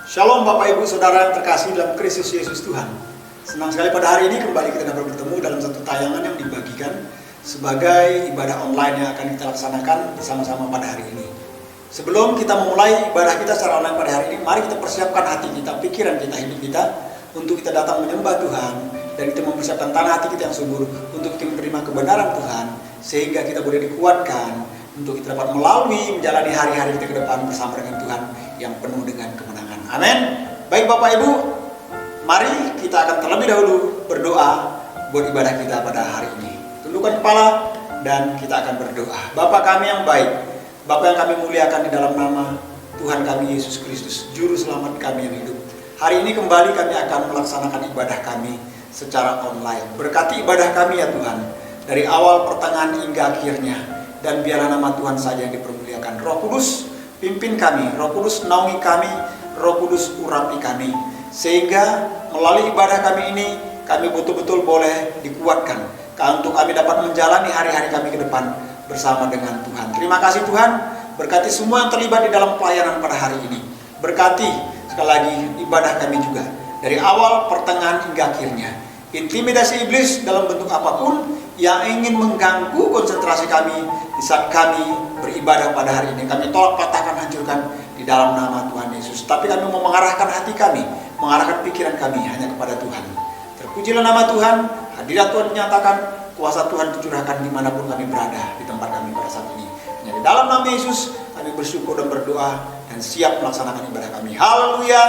Shalom Bapak Ibu Saudara yang terkasih dalam Kristus Yesus Tuhan. Senang sekali pada hari ini kembali kita dapat bertemu dalam satu tayangan yang dibagikan sebagai ibadah online yang akan kita laksanakan bersama-sama pada hari ini. Sebelum kita memulai ibadah kita secara online pada hari ini, mari kita persiapkan hati kita, pikiran kita, hidup kita untuk kita datang menyembah Tuhan, dan kita mempersiapkan tanah hati kita yang subur untuk kita menerima kebenaran Tuhan, sehingga kita boleh dikuatkan untuk kita dapat melalui menjalani hari-hari kita ke depan bersama dengan Tuhan yang penuh dengan kemenangan. Amin. Baik Bapak Ibu, mari kita akan terlebih dahulu berdoa buat ibadah kita pada hari ini. Tundukkan kepala dan kita akan berdoa. Bapa kami yang baik, Bapa yang kami muliakan di dalam nama Tuhan kami Yesus Kristus, Juru Selamat kami yang hidup. Hari ini kembali kami akan melaksanakan ibadah kami secara online. Berkati ibadah kami ya Tuhan, dari awal, pertengahan hingga akhirnya. Dan biarlah nama Tuhan saja yang dipermuliakan. Roh Kudus pimpin kami, Roh Kudus naungi kami, Roh Kudus urapi kami, sehingga melalui ibadah kami ini kami betul-betul boleh dikuatkan untuk kami dapat menjalani hari-hari kami ke depan bersama dengan Tuhan. Terima kasih Tuhan, berkati semua yang terlibat di dalam pelayanan pada hari ini. Berkati sekali lagi ibadah kami juga dari awal, pertengahan hingga akhirnya. Intimidasi iblis dalam bentuk apapun yang ingin mengganggu konsentrasi kami di saat kami beribadah pada hari ini, kami tolak, patahkan, hancurkan di dalam nama Tuhan Yesus. Tapi kami mau mengarahkan hati kami, mengarahkan pikiran kami hanya kepada Tuhan. Terpujilah nama Tuhan, hadirat Tuhan dinyatakan, kuasa Tuhan dicurahkan dimanapun kami berada di tempat kami pada saat ini. Hanya di dalam nama Yesus kami bersyukur dan berdoa dan siap melaksanakan ibadah kami. Haleluya,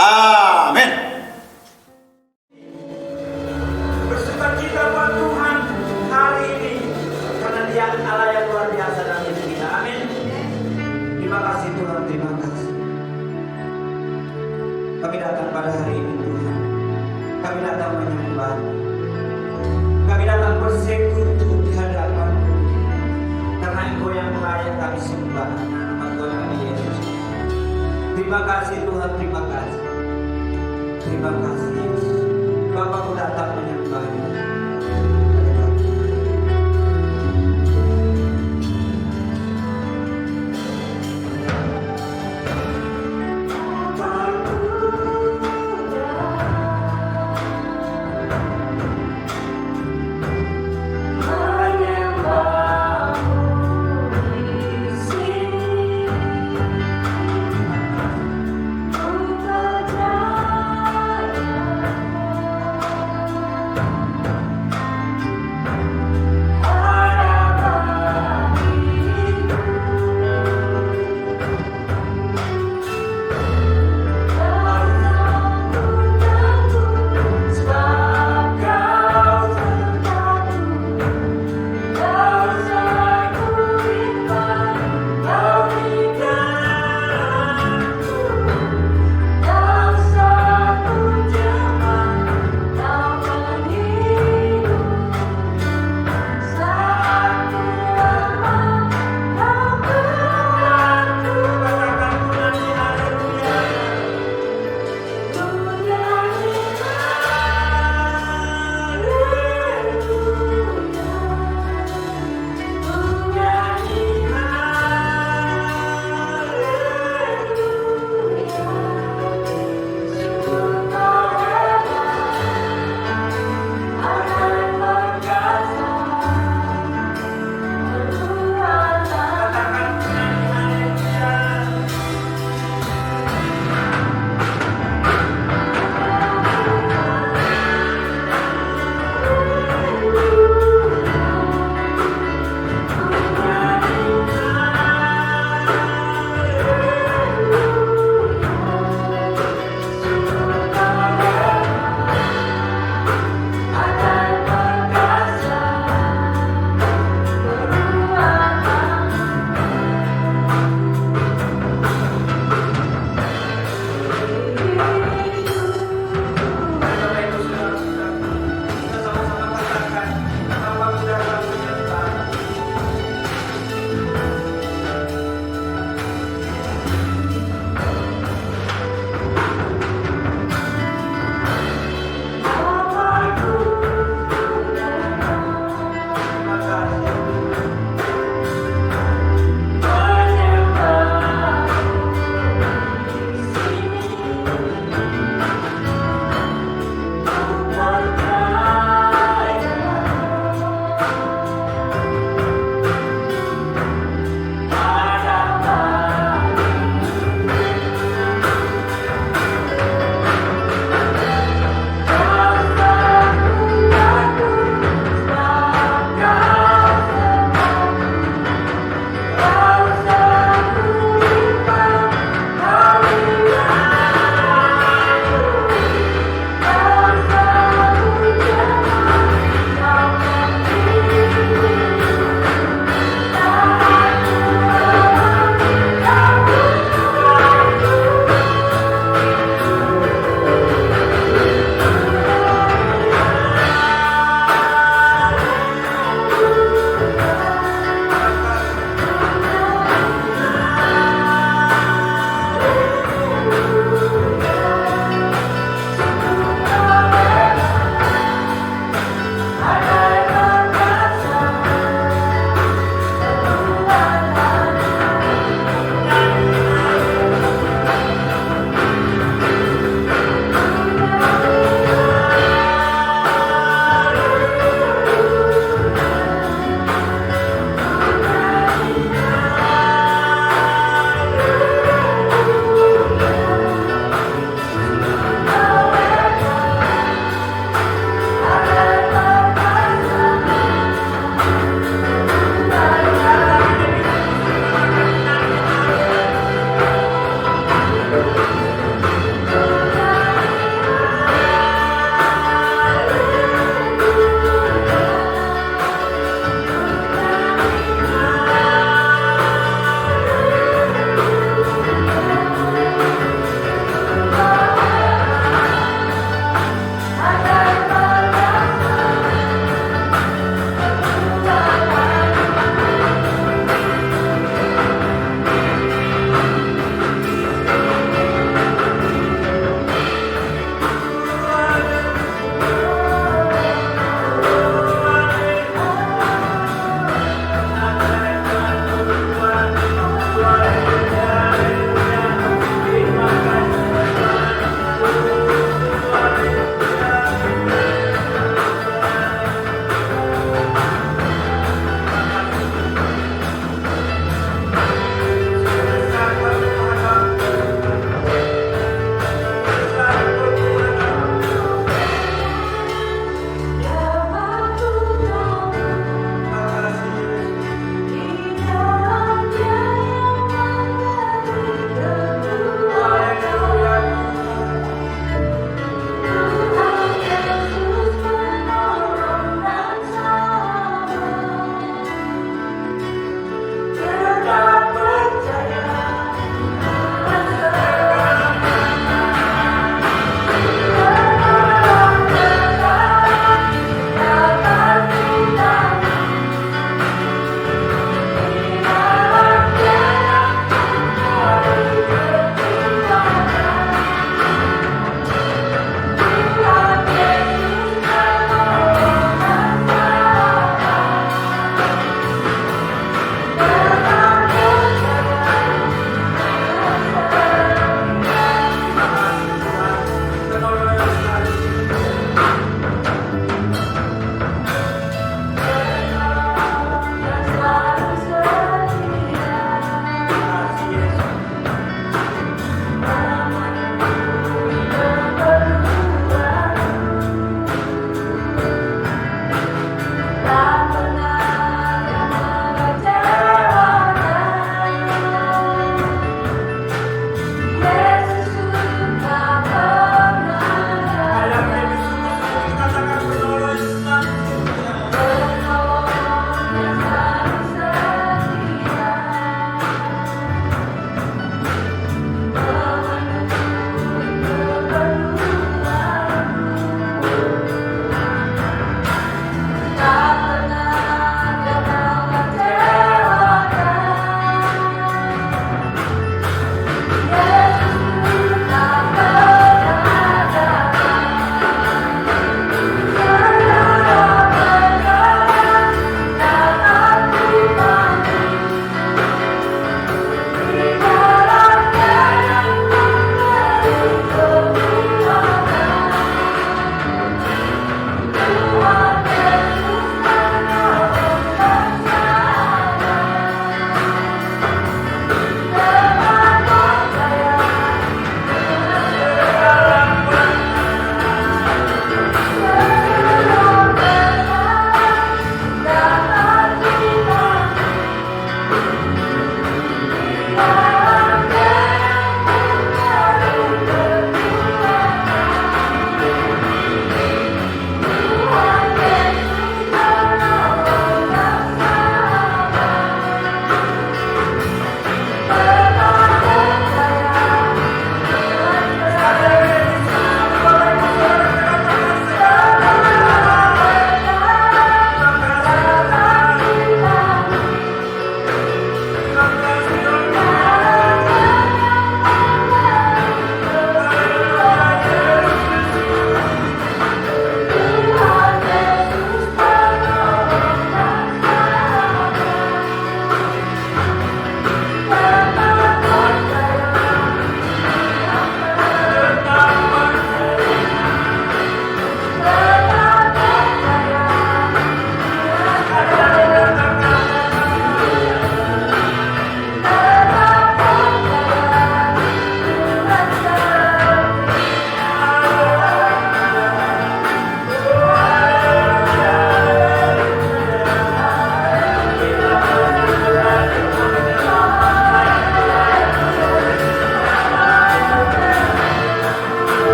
amin. Bersukacita buat Tuhan hari ini karena Dia Allah yang luar biasa dalam hidup kita. Amin. Terima kasih Tuhan, terima kasih. Kami datang pada hari ini Tuhan. Kami datang menyembah. Kami datang bersekutu di hadapan karena Engkau yang layak kami sembah. Tuhan kami Yesus. Terima kasih Tuhan, terima kasih. Terima kasih Yesus. Bapakku datang menyembah-Mu.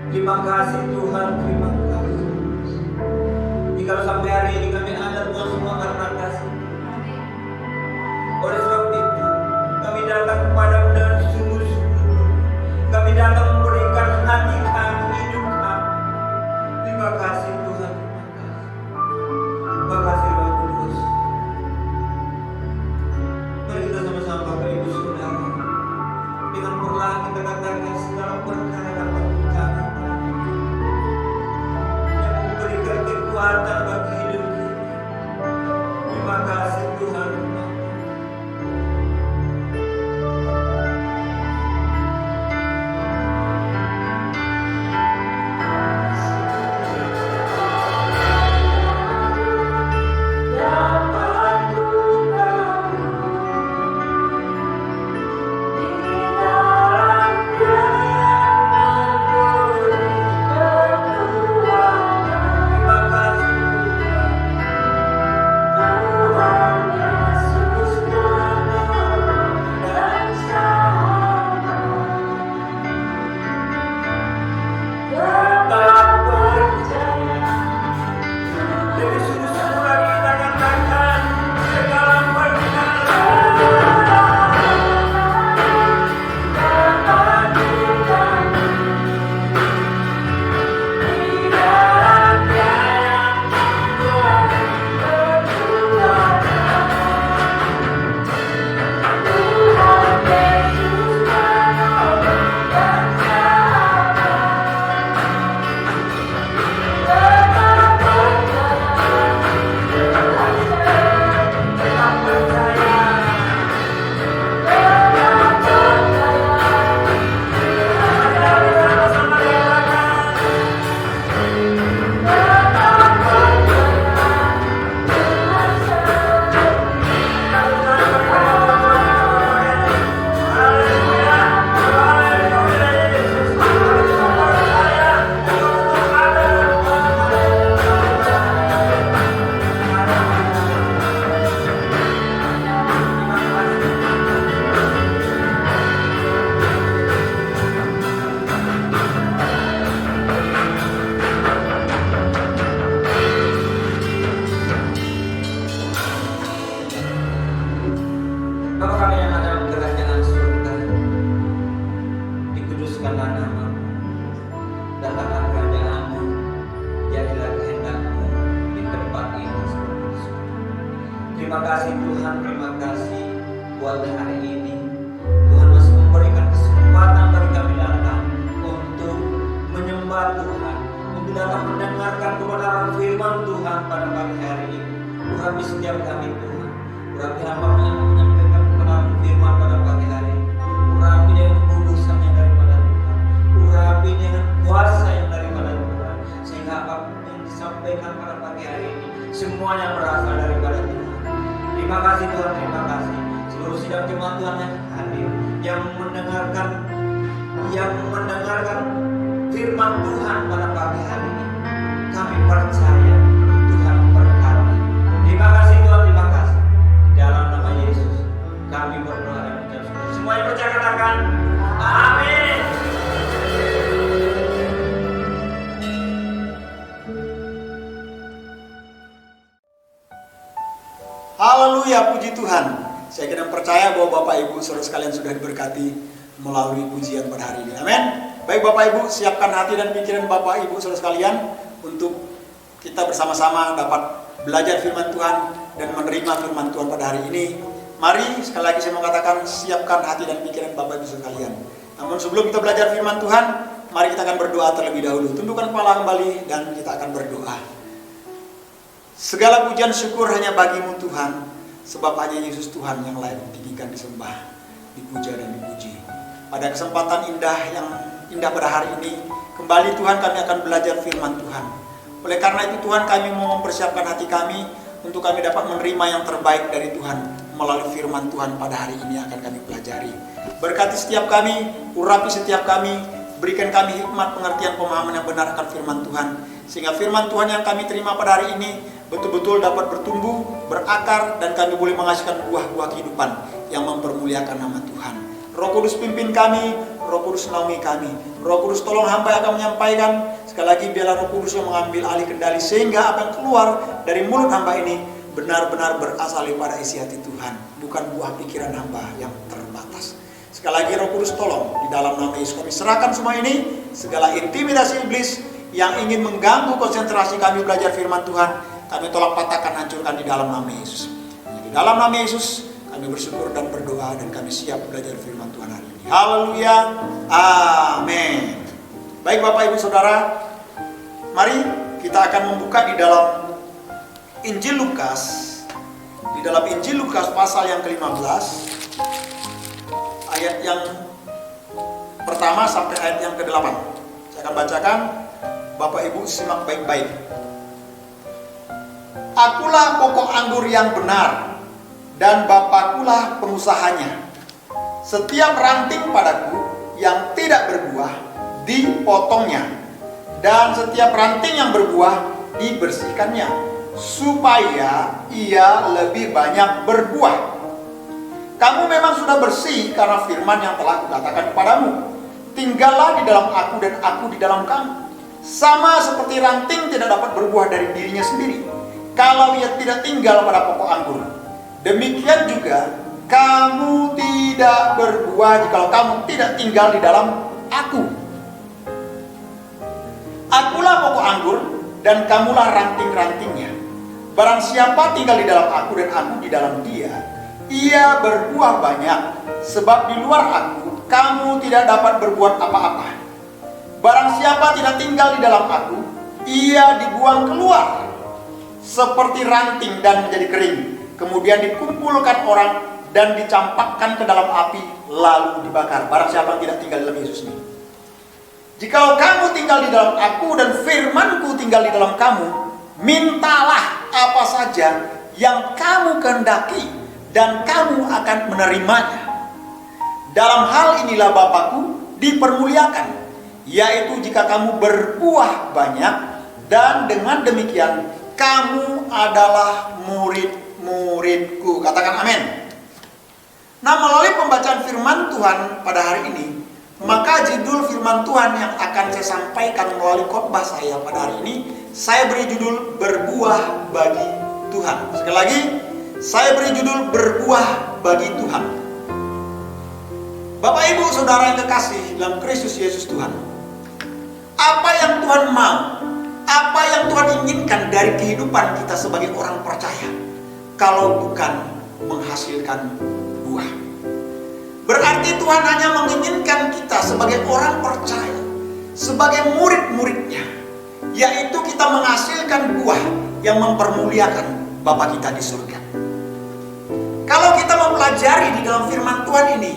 Terima kasih Tuhan, terima kasih. Jika sampai hari ini kami ada Tuhan semua karena kasih. Oleh sebab itu, kami datang kepadamu dengan sungguh-sungguh. Kami datang memberikan hati kami, hidup kami. Terima kasih Tuhan, terima kasih. Terima kasih Roh Kudus. Mari kita sama-sama Bapak Ibu Saudara, dengan perlahan kita katakan segala perkara dapat kami yang memberikan kekuatan bagi hidup kita. Terima kasih Tuhan. Bapa kami yang ada di kerajaan surga, dikuduskanlah nama-Mu, datanglah kerajaan-Mu, jadilah kehendak-Mu di tempat ini seperti di surga. Terima kasih Tuhan, terima kasih buat hari ini. Tuhan masih memberikan kesempatan bagi kami datang untuk menyembah Tuhan, untuk datang mendengarkan kebenaran firman Tuhan pada pagi hari ini. Urapi setiap kami Tuhan, urapi hamba-Mu yang menyampaikan kebenaran firman pada pagi hari ini. Urapi dengan kekudusan yang daripada Tuhan, urapi dengan kuasa yang daripada Tuhan, sehingga apapun yang disampaikan pada pagi hari ini semuanya berasal daripada Tuhan. Terima kasih Tuhan, terima kasih. Seluruh sidang jemaat Tuhan yang hadir, yang mendengarkan firman Tuhan pada pagi hari ini, kami percaya Tuhan berkati. Terima kasih Tuhan, terima kasih. Di dalam nama Yesus kami berdoa dan mengucap syukur. Semua yang percaya katakan amin. Haleluya, puji Tuhan. Saya kira percaya bahwa Bapak Ibu saudara sekalian sudah diberkati melalui pujian pada hari ini. Amin. Baik Bapak Ibu, siapkan hati dan pikiran Bapak Ibu saudara sekalian untuk kita bersama-sama dapat belajar firman Tuhan dan menerima firman Tuhan pada hari ini. Mari sekali lagi saya mau katakan, siapkan hati dan pikiran Bapak Ibu sekalian. Namun sebelum kita belajar firman Tuhan, mari kita akan berdoa terlebih dahulu. Tundukkan kepala kembali dan kita akan berdoa. Segala pujian syukur hanya bagi-Mu Tuhan, sebab hanya Yesus Tuhan yang layak ditinggikan, disembah, dipuja dan dipuji. Pada kesempatan yang indah pada hari ini, kembali Tuhan kami akan belajar firman Tuhan. Oleh karena itu Tuhan, kami mau mempersiapkan hati kami untuk kami dapat menerima yang terbaik dari Tuhan melalui firman Tuhan pada hari ini akan kami pelajari. Berkati setiap kami, urapi setiap kami, berikan kami hikmat, pengertian, pemahaman yang benar akan firman Tuhan, sehingga firman Tuhan yang kami terima pada hari ini betul-betul dapat bertumbuh, berakar, dan kami boleh menghasilkan buah-buah kehidupan yang mempermuliakan nama Tuhan. Roh Kudus pimpin kami, Roh Kudus naungi kami. Roh Kudus tolong hamba yang akan menyampaikan. Sekali lagi biarlah Roh Kudus yang mengambil alih kendali, sehingga apa yang keluar dari mulut hamba ini benar-benar berasal daripada isi hati Tuhan, bukan buah pikiran hamba yang terbatas. Sekali lagi Roh Kudus tolong, di dalam nama Yesus kami serahkan semua ini, segala intimidasi iblis yang ingin mengganggu konsentrasi kami belajar firman Tuhan, kami tolak patahkan, hancurkan di dalam nama Yesus. Di dalam nama Yesus kami bersyukur dan berdoa, dan kami siap belajar firman Tuhan hari ini. Haleluya, amin. Baik Bapak Ibu Saudara, mari kita akan membuka di dalam Injil Lukas. Di dalam Injil Lukas pasal yang ke-15, ayat yang pertama sampai ayat yang ke-8. Saya akan bacakan, Bapak Ibu simak baik-baik. Akulah pokok anggur yang benar, dan Bapakulah pengusahanya. Setiap ranting padaku yang tidak berbuah dipotongnya, dan setiap ranting yang berbuah dibersihkannya, supaya ia lebih banyak berbuah. Kamu memang sudah bersih karena firman yang telah kukatakan kepadamu. Tinggallah di dalam aku dan aku di dalam kamu. Sama seperti ranting tidak dapat berbuah dari dirinya sendiri kalau ia tidak tinggal pada pokok anggur, demikian juga kamu tidak berbuah jikalau kamu tidak tinggal di dalam aku. Akulah pokok anggur dan kamulah ranting-rantingnya. Barang siapa tinggal di dalam aku dan aku di dalam dia, ia berbuah banyak, sebab di luar aku kamu tidak dapat berbuat apa-apa. Barang siapa tidak tinggal di dalam aku, ia dibuang keluar seperti ranting dan menjadi kering, kemudian dikumpulkan orang dan dicampakkan ke dalam api lalu dibakar. Barang siapa yang tidak tinggal di dalam Yesus ini. Jikalau kamu tinggal di dalam aku dan firmanku tinggal di dalam kamu, mintalah apa saja yang kamu kehendaki dan kamu akan menerimanya. Dalam hal inilah Bapakku dipermuliakan, yaitu jika kamu berbuah banyak, dan dengan demikian kamu adalah murid-muridku. Katakan amin. Nah, melalui pembacaan firman Tuhan pada hari ini, maka judul firman Tuhan yang akan saya sampaikan melalui khotbah saya pada hari ini, saya beri judul berbuah bagi Tuhan. Sekali lagi, saya beri judul berbuah bagi Tuhan. Bapak Ibu Saudara yang kekasih dalam Kristus Yesus Tuhan, apa yang Tuhan mau, apa yang Tuhan inginkan dari kehidupan kita sebagai orang percaya, kalau bukan menghasilkan buah? Berarti Tuhan hanya menginginkan kita sebagai orang percaya, sebagai murid-muridnya, yaitu kita menghasilkan buah yang mempermuliakan Bapa kita di surga. Kalau kita mempelajari di dalam firman Tuhan ini,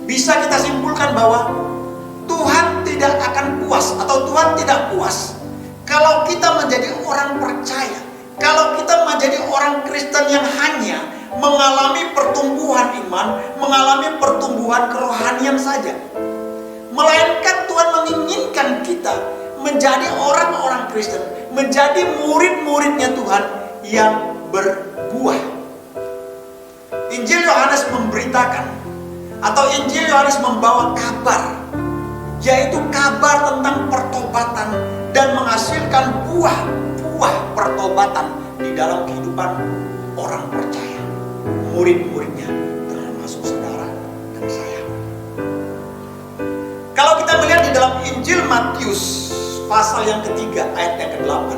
bisa kita simpulkan bahwa Tuhan tidak akan puas, atau Tuhan tidak puas kalau kita menjadi orang percaya, kalau kita menjadi orang Kristen yang hanya mengalami pertumbuhan iman, mengalami pertumbuhan kerohanian saja. Melainkan Tuhan menginginkan kita menjadi orang-orang Kristen, menjadi murid-muridnya Tuhan yang berbuah. Injil Yohanes memberitakan, atau Injil Yohanes membawa kabar, yaitu kabar tentang pertobatan dan menghasilkan buah-buah pertobatan di dalam kehidupan orang percaya, murid-muridnya, termasuk saudara dan saya. Kalau kita melihat di dalam Injil Matius pasal yang ketiga ayat yang ke-8,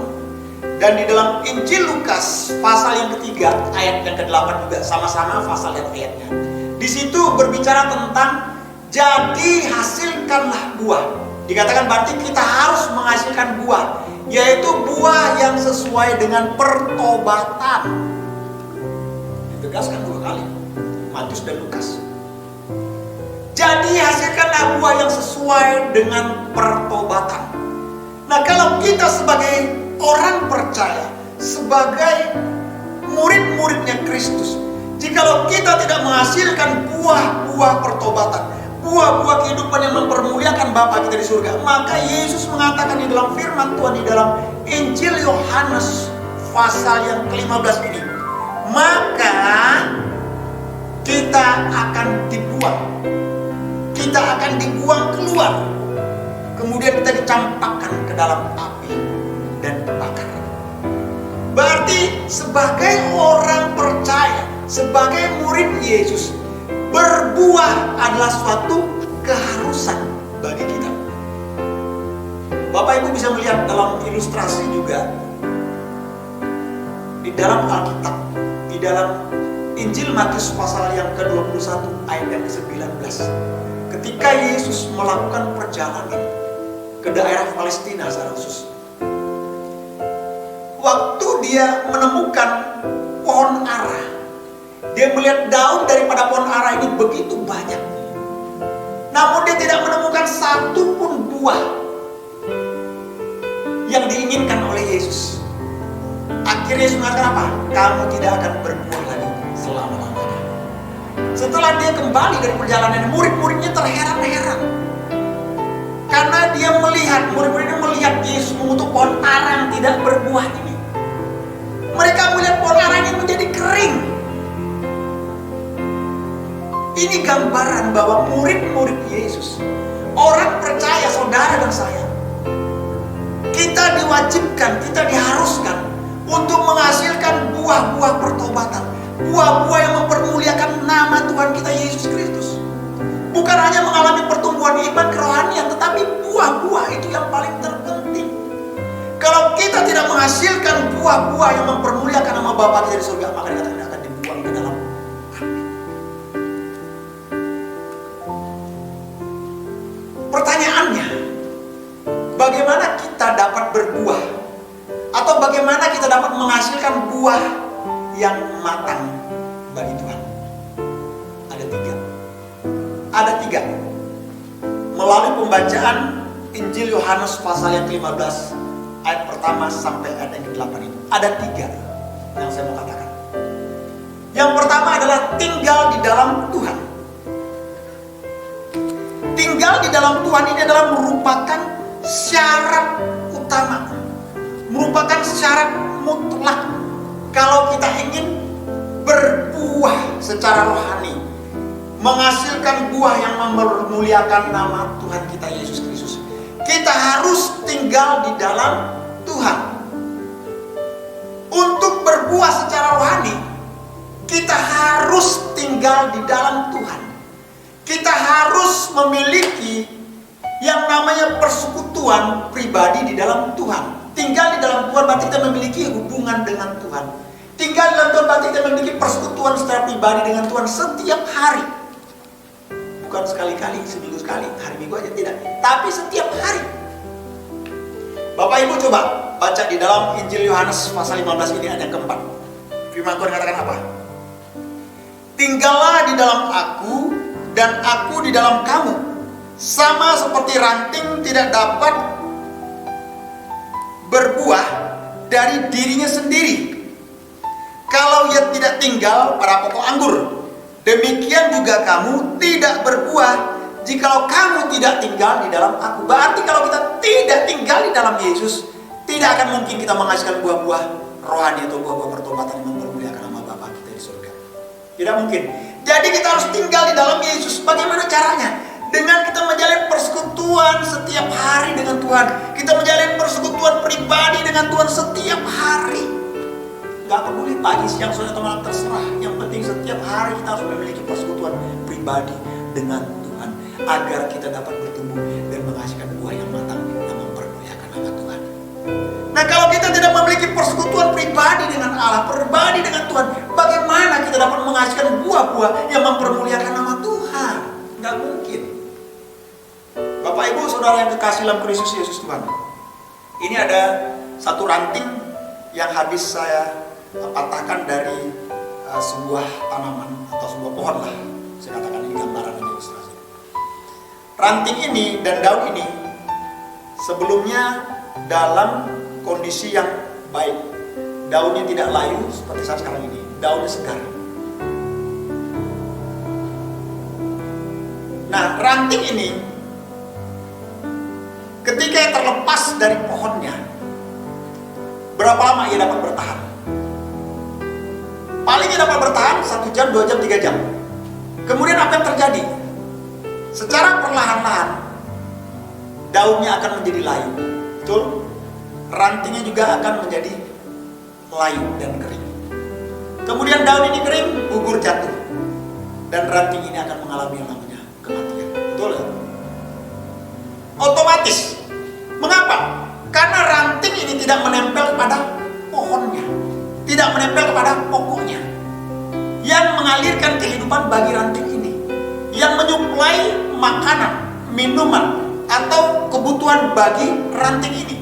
dan di dalam Injil Lukas pasal yang ketiga ayat yang ke-8 juga sama-sama pasal yang ayatnya. Di situ berbicara tentang jadi hasilkanlah buah. Dikatakan berarti kita harus menghasilkan buah, yaitu buah yang sesuai dengan pertobatan. Ditegaskan 2 kali, Matius dan Lukas. Jadi hasilkanlah buah yang sesuai dengan pertobatan. Nah, kalau kita sebagai orang percaya, sebagai murid-muridnya Kristus, jikalau kita tidak menghasilkan buah-buah pertobatan, buah-buah kehidupan yang mempermuliakan Bapa kita di surga, maka Yesus mengatakan di dalam firman Tuhan di dalam Injil Yohanes pasal yang ke-15 ini, maka kita akan dibuang, kita akan dibuang keluar. Kemudian kita dicampakkan ke dalam api dan dibakar. Berarti sebagai orang percaya, sebagai murid Yesus, berbuah adalah suatu keharusan bagi kita. Bapak Ibu bisa melihat dalam ilustrasi juga di dalam Alkitab, di dalam Injil Matius pasal yang ke-21 ayat yang ke-19. Ketika Yesus melakukan perjalanan ke daerah Palestina secara khusus, waktu dia menemukan pohon ara, dia melihat daun daripada pohon ara ini begitu banyak, namun dia tidak menemukan satu pun buah yang diinginkan oleh Yesus. Akhirnya Yesus mengatakan apa? Kamu tidak akan berbuah lagi selama-lamanya. Setelah dia kembali dari perjalanan, murid-muridnya terheran-heran. Karena dia melihat, murid-muridnya melihat Yesus mengutuk pohon ara yang tidak berbuah ini. Mereka melihat pohon ara ini menjadi kering. Ini gambaran bahwa murid-murid Yesus, orang percaya, saudara dan saya, kita diwajibkan, kita diharuskan untuk menghasilkan buah-buah pertobatan, buah-buah yang mempermuliakan nama Tuhan kita Yesus Kristus. Bukan hanya mengalami pertumbuhan iman kerohanian, tetapi buah-buah itu yang paling terpenting. Kalau kita tidak menghasilkan buah-buah yang mempermuliakan nama Bapa kita di surga, maka kita akan dibuang ke dalam api. Pertanyaannya, bagaimana kita dapat berbuah? Atau bagaimana kita dapat menghasilkan buah yang matang bagi Tuhan? Ada tiga. Melalui pembacaan Injil Yohanes pasal yang ke-15 ayat pertama sampai ayat yang ke-8 itu, ada tiga yang saya mau katakan. Yang pertama adalah tinggal di dalam Tuhan. Tinggal di dalam Tuhan ini adalah merupakan syarat utama, merupakan syarat mutlak kalau kita ingin berbuah secara rohani, menghasilkan buah yang memuliakan nama Tuhan kita Yesus Kristus. Kita harus tinggal di dalam Tuhan. Untuk berbuah secara rohani, kita harus tinggal di dalam Tuhan. Kita harus memiliki yang namanya persekutuan pribadi di dalam Tuhan. Tinggal di dalam Tuhan berarti kita memiliki hubungan dengan Tuhan. Tinggal di dalam Tuhan berarti kita memiliki persekutuan secara pribadi dengan Tuhan setiap hari. Bukan sekali-kali, seminggu sekali, hari Minggu aja, tidak. Tapi setiap hari. Bapak Ibu coba baca di dalam Injil Yohanes pasal 15 ini ayat yang keempat. Firman Tuhan katakan apa? Tinggallah di dalam aku dan aku di dalam kamu. Sama seperti ranting tidak dapat berbuah dari dirinya sendiri kalau ia tidak tinggal pada pokok anggur. Demikian juga kamu tidak berbuah jikalau kamu tidak tinggal di dalam aku. Berarti kalau kita tidak tinggal di dalam Yesus, tidak akan mungkin kita menghasilkan buah-buah rohani atau buah-buah pertobatan yang mempermuliakan nama Bapa kita di surga. Tidak mungkin. Jadi kita harus tinggal di dalam Yesus. Bagaimana caranya? Dengan kita menjalin persekutuan setiap hari dengan Tuhan. Kita menjalin persekutuan pribadi dengan Tuhan setiap hari. Gak peduli pagi, siang, sore, atau malam, terserah. Yang penting setiap hari kita harus memiliki persekutuan pribadi dengan Tuhan, agar kita dapat bertumbuh dan menghasilkan buah yang matang yang mempermuliakan nama Tuhan. Nah, kalau kita tidak memiliki persekutuan pribadi dengan Allah, pribadi dengan Tuhan, bagaimana kita dapat menghasilkan buah-buah yang mempermuliakan nama Tuhan? Gak mungkin. Bapak Ibu Saudara yang kekasih dalam Kristus Yesus Tuhan, ini ada satu ranting yang habis saya patahkan dari sebuah tanaman atau sebuah pohon lah. Saya katakan ini gambaran dan ilustrasi. Ranting ini dan daun ini sebelumnya dalam kondisi yang baik. Daunnya tidak layu seperti saat sekarang ini. Daunnya segar. Nah, ranting ini ketika terlepas dari pohonnya, berapa lama ia dapat bertahan? Palingnya dapat bertahan 1 jam, 2 jam, 3 jam. Kemudian apa yang terjadi? secara perlahan-lahan daunnya akan menjadi layu. Betul? Rantingnya juga akan menjadi layu dan kering. Kemudian daun ini kering, gugur jatuh. Dan ranting ini akan mengalami yang namanya kematian. Betul ya? Otomatis. Mengapa? Karena ranting ini tidak menempel kepada pohonnya, tidak menempel kepada pokoknya. Yang mengalirkan kehidupan bagi ranting ini, yang menyuplai makanan, minuman, atau kebutuhan bagi ranting ini.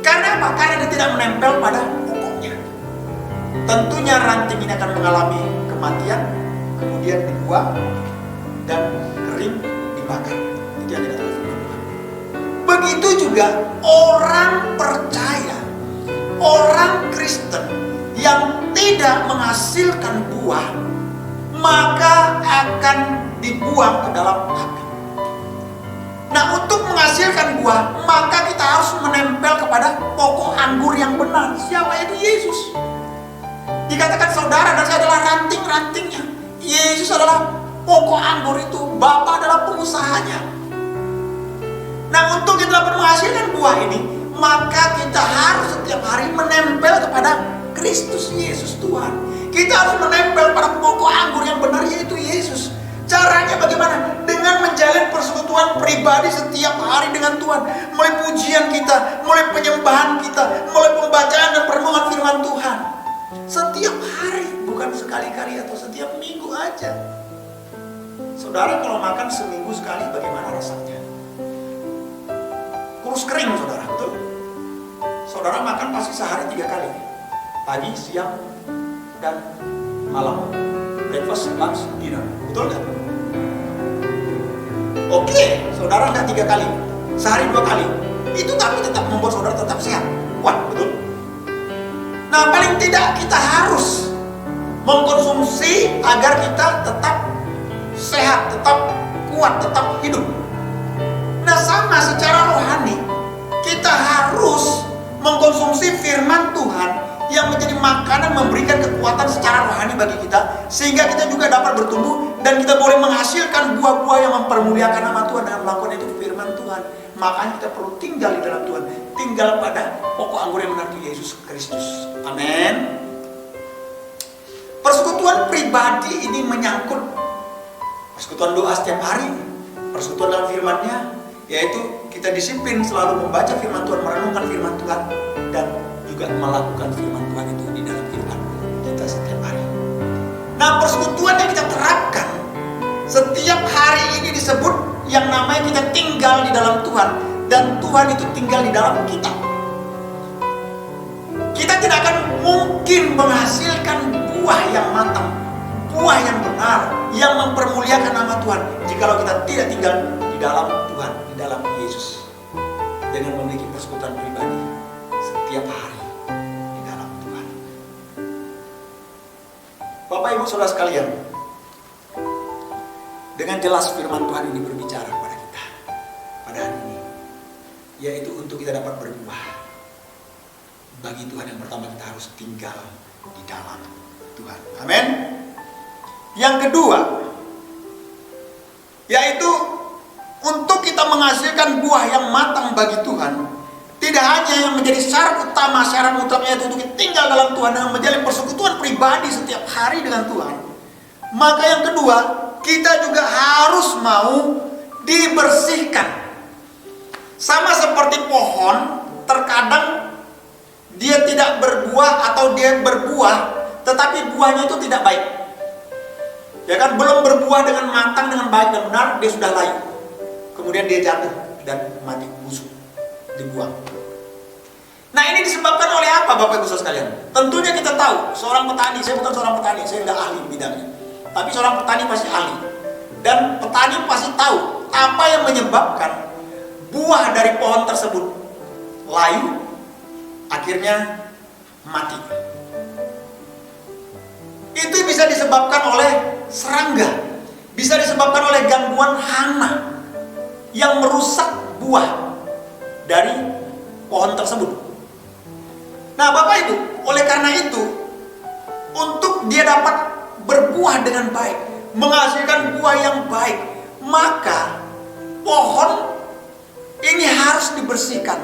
Karena apa? Karena dia tidak menempel pada pokoknya. Tentunya ranting ini akan mengalami kematian, kemudian dibuang dan kering dibakar. Itu yang dikatakan firman Tuhan. Begitu juga orang percaya, orang Kristen yang tidak menghasilkan buah, maka akan dibuang ke dalam api. Nah, untuk menghasilkan buah, maka kita harus menempel kepada pokok anggur yang benar. Siapa itu? Yesus. Dikatakan saudara dan saya adalah ranting-rantingnya. Yesus adalah pokok anggur itu. Bapa adalah pengusahanya. Nah, untuk kita dapat menghasilkan buah ini, maka kita harus setiap hari menempel kepada Kristus Yesus Tuhan. Kita harus menempel pada pokok anggur yang benar, yaitu Yesus. Caranya bagaimana? Dengan menjalin persekutuan pribadi setiap hari dengan Tuhan. Mulai pujian kita, mulai penyembahan kita, mulai pembacaan dan perenungan firman Tuhan. Setiap hari, bukan sekali-kali atau setiap minggu aja. Saudara kalau makan seminggu sekali bagaimana rasanya? Kurus kering saudara, betul? Saudara makan pasti sehari 3 kali. Pagi, siang, dan malam. Breakfast, lunch, dinner. Betul nggak? Oke, saudara nggak 3 kali, sehari 2 kali. Itu tapi tetap membuat saudara tetap sehat. Kuat, betul? Nah, paling tidak kita harus mengkonsumsi agar kita tetap sehat, tetap kuat, tetap hidup. Nah, sama secara rohani, kita harus mengkonsumsi firman Tuhan yang menjadi makanan, memberikan kekuatan secara rohani bagi kita, sehingga kita juga dapat bertumbuh dan kita boleh menghasilkan buah-buah yang mempermuliakan nama Tuhan dengan melakukan itu firman Tuhan. Makanya kita perlu tinggal di dalam Tuhan, tinggal pada pokok anggur yang benar, Yesus Kristus. Amin. Persekutuan pribadi ini menyangkut persekutuan doa setiap hari, persekutuan dalam firman-Nya, yaitu kita disiplin selalu membaca firman Tuhan, merenungkan firman Tuhan, dan juga melakukan firman Tuhan itu di dalam kehidupan kita setiap hari. Nah, persekutuan yang kita terapkan setiap hari ini disebut yang namanya kita tinggal di dalam Tuhan, dan Tuhan itu tinggal di dalam kita. Kita tidak akan mungkin menghasilkan buah yang matang, buah yang benar, yang mempermuliakan nama Tuhan, jikalau kita tidak tinggal di dalam Tuhan, di dalam Yesus, dengan memiliki persekutuan pribadi setiap hari di dalam Tuhan. Bapak Ibu Saudara sekalian, dengan jelas firman Tuhan ini berbicara kepada kita pada hari ini, yaitu untuk kita dapat berbuah. Bagi Tuhan yang pertama kita harus tinggal di dalam Tuhan. Amin. Yang kedua, yaitu untuk kita menghasilkan buah yang matang bagi Tuhan, tidak hanya yang menjadi syarat utamanya itu untuk tinggal dalam Tuhan dan menjalin persekutuan pribadi setiap hari dengan Tuhan. Maka yang kedua, kita juga harus mau dibersihkan. Sama seperti pohon, terkadang dia tidak berbuah atau dia berbuah, tetapi buahnya itu tidak baik. Ya kan, belum berbuah dengan matang, dengan baik dan benar, dia sudah layu. Kemudian dia jatuh dan mati, busuk, dibuang. Nah, ini disebabkan oleh apa Bapak Ibu Saudara sekalian? Tentunya kita tahu, seorang petani, saya bukan seorang petani, saya nggak ahli bidangnya. Tapi seorang petani pasti ahli. Dan petani pasti tahu apa yang menyebabkan buah dari pohon tersebut layu, akhirnya mati. Itu bisa disebabkan oleh serangga, bisa disebabkan oleh gangguan hama yang merusak buah dari pohon tersebut. Nah Bapak Ibu, oleh karena itu, untuk dia dapat berbuah dengan baik, menghasilkan buah yang baik, maka pohon ini harus dibersihkan.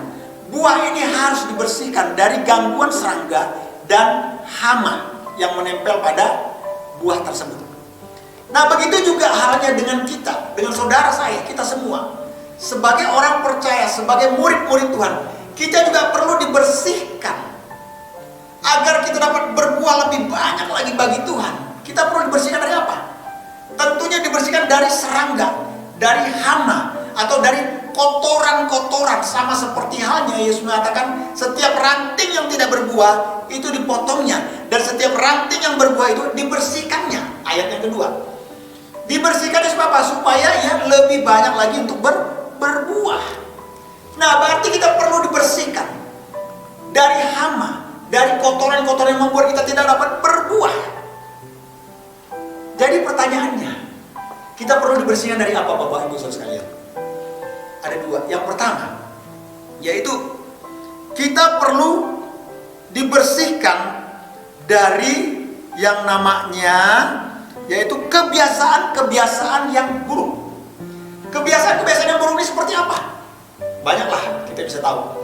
Buah ini harus dibersihkan dari gangguan serangga dan hama yang menempel pada buah tersebut. Nah, begitu juga halnya dengan kita, dengan saudara saya, kita semua. Sebagai orang percaya, sebagai murid-murid Tuhan, kita juga perlu dibersihkan agar kita dapat berbuah lebih banyak lagi bagi Tuhan. Kita perlu dibersihkan dari apa? Tentunya dibersihkan dari serangga, dari hama, atau dari kotoran-kotoran. Sama seperti halnya Yesus mengatakan, setiap ranting yang tidak berbuah itu dipotongnya, dan setiap ranting yang berbuah itu dibersihkannya. Ayat yang kedua, dibersihkannya supaya ia lebih banyak lagi untuk berbuah. Nah, berarti kita perlu dibersihkan dari hama, dari kotoran-kotoran yang membuat kita tidak dapat berbuah. Jadi pertanyaannya, kita perlu dibersihkan dari apa, Bapak Ibu Saudara sekalian? Ada dua. Yang pertama, yaitu kita perlu dibersihkan dari yang namanya yaitu kebiasaan-kebiasaan yang buruk. Kebiasaan-kebiasaan yang buruk ini seperti apa? Banyaklah kita bisa tahu.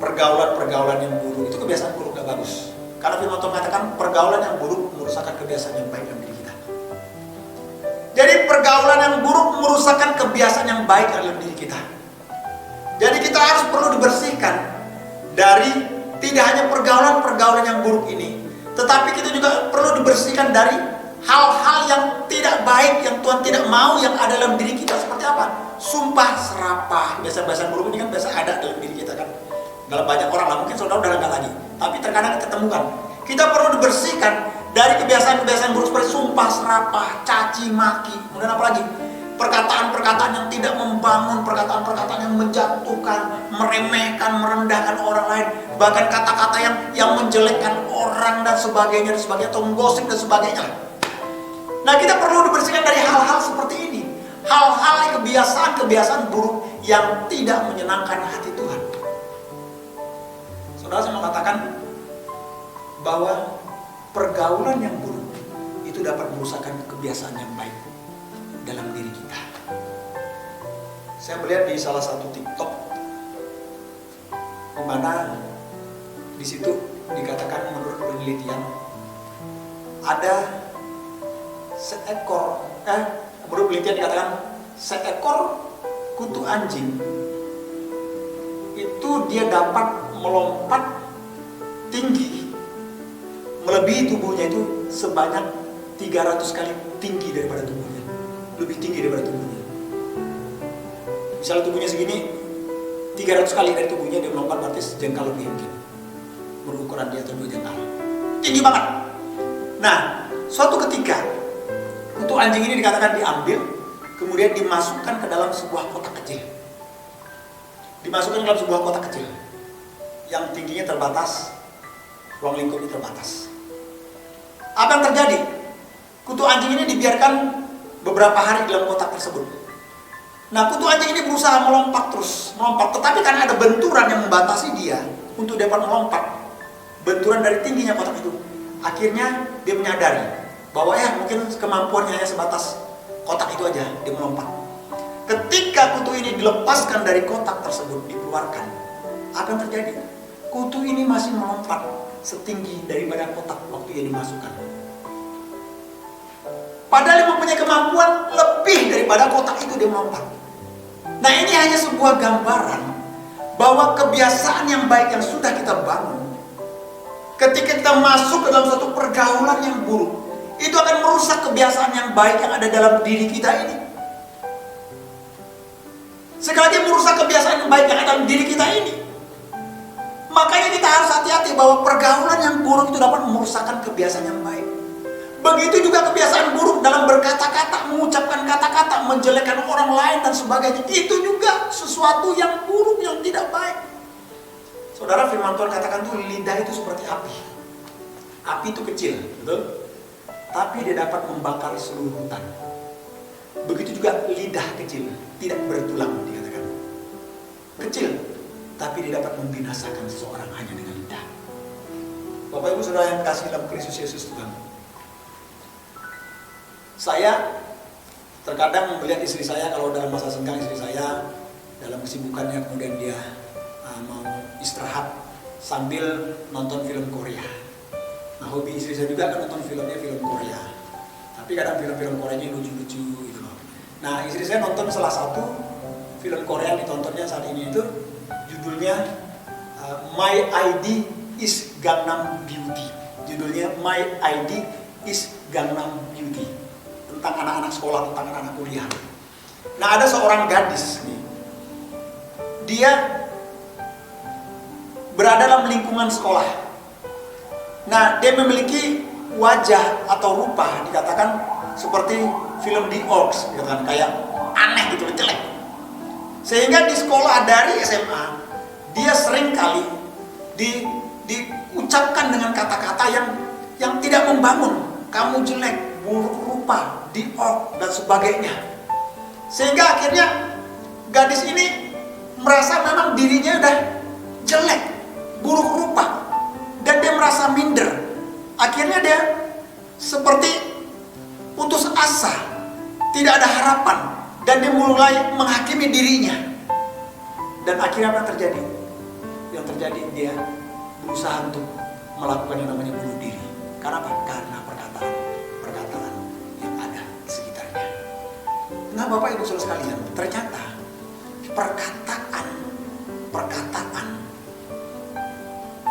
Pergaulan-pergaulan yang buruk itu kebiasaan buruk, gak bagus. Karena firman Tuhan mengatakan pergaulan yang buruk merusakkan kebiasaan yang baik dalam diri kita. Jadi pergaulan yang buruk merusakkan kebiasaan yang baik dalam diri kita. Jadi kita harus perlu dibersihkan dari tidak hanya pergaulan-pergaulan yang buruk ini, tetapi kita juga perlu dibersihkan dari hal-hal yang tidak baik, yang Tuhan tidak mau yang ada dalam diri kita. Seperti apa? Sumpah serapah. Biasa-biasa buruk ini kan biasa ada dalam diri kita kan. Dalam banyak orang lah, mungkin saudara udah enggak lagi, tapi terkadang kita temukan. Kita perlu dibersihkan dari kebiasaan-kebiasaan buruk seperti sumpah serapah, caci maki, kemudian apa lagi? Perkataan-perkataan yang tidak membangun, perkataan-perkataan yang menjatuhkan, meremehkan, merendahkan orang lain, bahkan kata-kata yang menjelekkan orang dan sebagainya, atau menggosip dan sebagainya. Nah, kita perlu dibersihkan dari hal-hal seperti ini. Hal-hal kebiasaan-kebiasaan buruk yang tidak menyenangkan hati Tuhan. Saudara, saya mau katakan bahwa pergaulan yang buruk itu dapat merusakkan kebiasaan yang baik dalam diri kita. Saya melihat di salah satu TikTok di mana di situ dikatakan menurut penelitian ada menurut penelitian dikatakan seekor kutu anjing itu dia dapat melompat tinggi melebihi tubuhnya itu sebanyak 300 kali tinggi daripada tubuhnya. Lebih tinggi daripada tubuhnya. Misalnya tubuhnya segini, 300 kali dari tubuhnya dia melompat, berarti sejengkal lebih mungkin. Berukuran dia atau 2 jengkal. Tinggi banget. Nah, suatu ketika kutu anjing ini dikatakan diambil, kemudian dimasukkan ke dalam sebuah kotak kecil. Dimasukkan ke dalam sebuah kotak kecil yang tingginya terbatas, ruang lingkupnya terbatas. Apa yang terjadi? Kutu anjing ini dibiarkan beberapa hari dalam kotak tersebut. Nah, kutu anjing ini berusaha melompat terus, tetapi karena ada benturan yang membatasi dia untuk dapat melompat, benturan dari tingginya kotak itu, akhirnya dia menyadari bahwa mungkin kemampuannya hanya sebatas kotak itu aja, dia melompat. Ketika kutu ini dilepaskan dari kotak tersebut, dikeluarkan, apa yang terjadi? Kutu ini masih melompat setinggi daripada kotak waktu ia dimasukkan. Padahal dia mempunyai kemampuan lebih daripada kotak itu dia melompat. Nah, ini hanya sebuah gambaran bahwa kebiasaan yang baik yang sudah kita bangun, ketika kita masuk ke dalam suatu pergaulan yang buruk, itu akan merusak kebiasaan yang baik yang ada dalam diri kita ini. Sekali lagi merusak kebiasaan yang baik yang ada dalam diri kita ini. Makanya kita harus hati-hati bahwa pergaulan yang buruk itu dapat merusakkan kebiasaan yang baik. Begitu juga kebiasaan buruk dalam berkata-kata, mengucapkan kata-kata, menjelekkan orang lain dan sebagainya. Itu juga sesuatu yang buruk, yang tidak baik. Saudara, firman Tuhan katakan tuh lidah itu seperti api. Api itu kecil, betul? Tapi dia dapat membakar seluruh hutan. Begitu juga lidah kecil, tidak bertulang dikatakan. Kecil, tapi dia dapat membinasakan seseorang hanya dengan lidah. Bapak Ibu Saudara yang kasih dalam Kristus Yesus Tuhan, Saya terkadang melihat istri saya kalau dalam masa senggang istri saya dalam kesibukannya kemudian dia mau istirahat sambil nonton film Korea. Nah, hobi istri saya juga kan nonton film Korea. Tapi kadang film-film Koreanya lucu-lucu gitu loh. Nah, istri saya nonton salah satu film Korea yang ditontonnya saat ini itu judulnya My ID is Gangnam Beauty. Judulnya My ID is Gangnam Beauty. Tentang anak-anak sekolah, tentang anak-anak kuliah. Nah, ada seorang gadis nih. Dia berada dalam lingkungan sekolah. Nah, dia memiliki wajah atau rupa dikatakan seperti film The Orcs, gitu kan, kayak aneh gitu, jelek. Sehingga di sekolah dari SMA dia sering kali diucapkan dengan kata-kata yang tidak membangun. Kamu jelek, buruk rupa, The Orc dan sebagainya. Sehingga akhirnya gadis ini merasa memang dirinya udah jelek, buruk rupa, dan dia merasa minder. Akhirnya dia seperti putus asa, tidak ada harapan, dan dia mulai menghakimi dirinya. Dan akhirnya apa yang terjadi? Yang terjadi dia berusaha untuk melakukan yang namanya bunuh diri. Karena apa? Karena perkataan yang ada di sekitarnya. Nah, Bapak Ibu Saudara sekalian, ternyata perkataan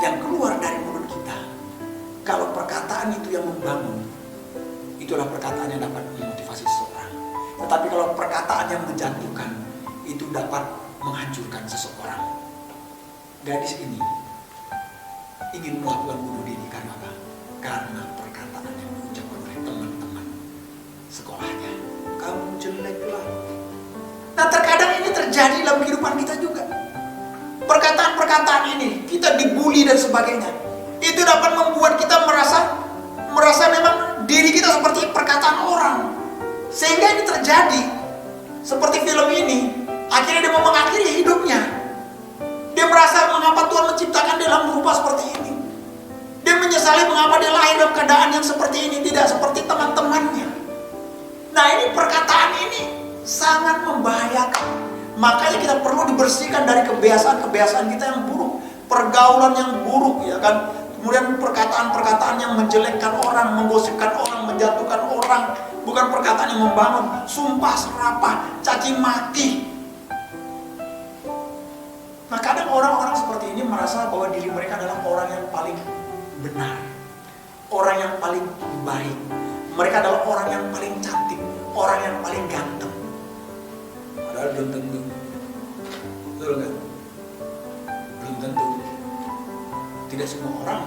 yang keluar dari mulut kita, kalau perkataan itu yang membangun, itulah perkataan yang dapat memotivasi seseorang. Tetapi kalau perkataan yang menjatuhkan, itu dapat menghancurkan seseorang. Gadis ini ingin melakukan bunuh diri karena apa? Karena perkataan yang diucapkan oleh teman-teman sekolahnya. Kamu jelek lah. Nah, terkadang ini terjadi dalam kehidupan kita juga. Perkataan-perkataan ini, kita dibully dan sebagainya. Itu dapat membuat kita merasa memang diri kita seperti perkataan orang. Sehingga ini terjadi. Seperti film ini, akhirnya dia mau mengakhiri hidupnya. Dia merasa mengapa Tuhan menciptakan dia dalam rupa seperti ini. Dia menyesali mengapa dia lahir dalam keadaan yang seperti ini, tidak seperti teman-temannya. Nah, ini perkataan ini sangat membahayakan. Makanya kita perlu dibersihkan dari kebiasaan-kebiasaan kita yang buruk, pergaulan yang buruk, ya kan. Kemudian perkataan-perkataan yang menjelekkan orang, menggosipkan orang, menjatuhkan orang, bukan perkataan yang membangun, sumpah serapah, caci maki. Nah, kadang orang-orang seperti ini merasa bahwa diri mereka adalah orang yang paling benar, orang yang paling baik. Mereka adalah orang yang paling cantik, orang yang paling ganteng. Padahal belum tentu. Betul kan? Belum tentu. Tidak semua orang.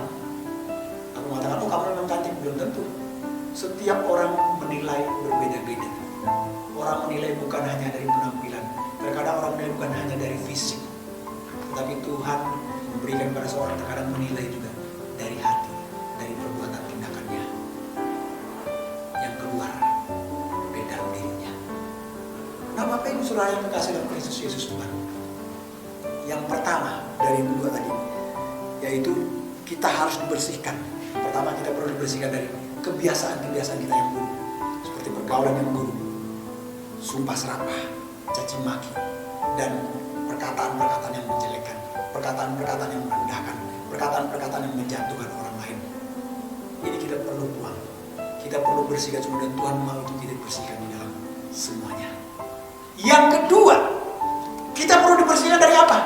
Aku mengatakan, oh kamu memang cantik, belum tentu. Setiap orang menilai berbeda-beda. Orang menilai bukan hanya dari penampilan. Terkadang orang menilai bukan hanya dari fisik. Tetapi Tuhan memberikan pada seorang terkadang menilai juga dari hati, dari perbuatan tindakannya yang keluar dari dalam dirinya. Nah, Bapak Ibu Saudara yang terkasih dalam Kristus Yesus Tuhan, yang pertama dari dua tadi, yaitu kita harus dibersihkan. Pertama, kita perlu dibersihkan dari kebiasaan-kebiasaan kita yang buruk, seperti pergaulan yang buruk, sumpah serapah, caci maki, dan perkataan-perkataan yang menjelekkan, perkataan-perkataan yang merendahkan, perkataan-perkataan yang menjatuhkan orang lain. Ini kita perlu buang. Kita perlu bersihkan semua, dan Tuhan mau itu kita bersihkan di dalam semuanya. Yang kedua, kita perlu dibersihkan dari apa?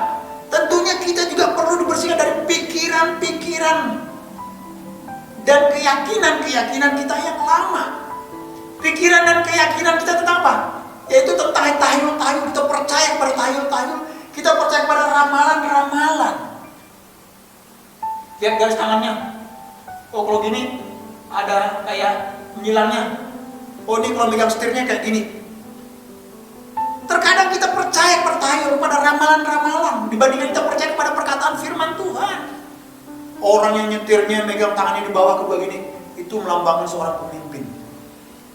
Tentunya kita juga perlu dibersihkan dari pikiran-pikiran dan keyakinan-keyakinan kita yang lama. Pikiran dan keyakinan kita tentang apa? Yaitu tentang tahayul-tahayul. Kita percaya pada tahayul-tahayul. Kita percaya pada ramalan-ramalan. Lihat garis tangannya. Oh, kalau gini ada kayak menyilangnya. Oh, ini kalau megang setirnya kayak gini. Terkadang kita percaya pertayul pada ramalan-ramalan dibandingkan kita percaya kepada perkataan firman Tuhan. Orang yang nyetirnya megang tangannya di bawah ke begini, itu melambangkan seorang pemimpin.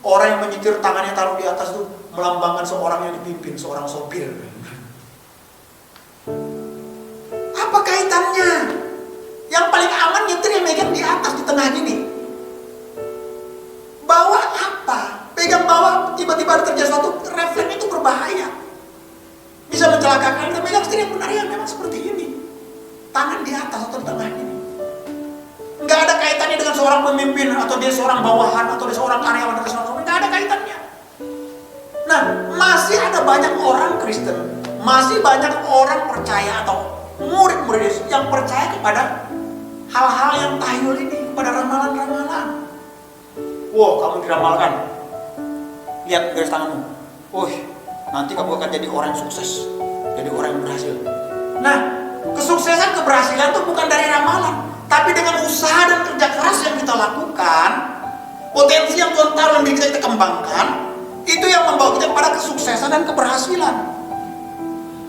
Orang yang menyetir tangannya taruh di atas itu melambangkan seorang yang dipimpin, seorang sopir. Apa kaitannya? Yang paling aman nyetirnya megang di atas, di tengah gini. Bawa apa? Pegang seorang pemimpin, atau dia seorang bawahan, atau dia seorang karyawan, atau seorang tidak ada kaitannya. Nah, masih ada banyak orang Kristen, masih banyak orang percaya atau murid-murid Yesus yang percaya kepada hal-hal yang tahyul ini, kepada ramalan-ramalan. Wow, kamu diramalkan, lihat garis tanganmu. Nanti kamu akan jadi orang yang sukses, jadi orang yang berhasil. Nah, kesuksesan, keberhasilan itu bukan dari ramalan, tapi dengan usaha dan kerja keras yang kita lakukan, potensi yang Tuhan taruh dalam diri kita kembangkan, itu yang membawa kita pada kesuksesan dan keberhasilan.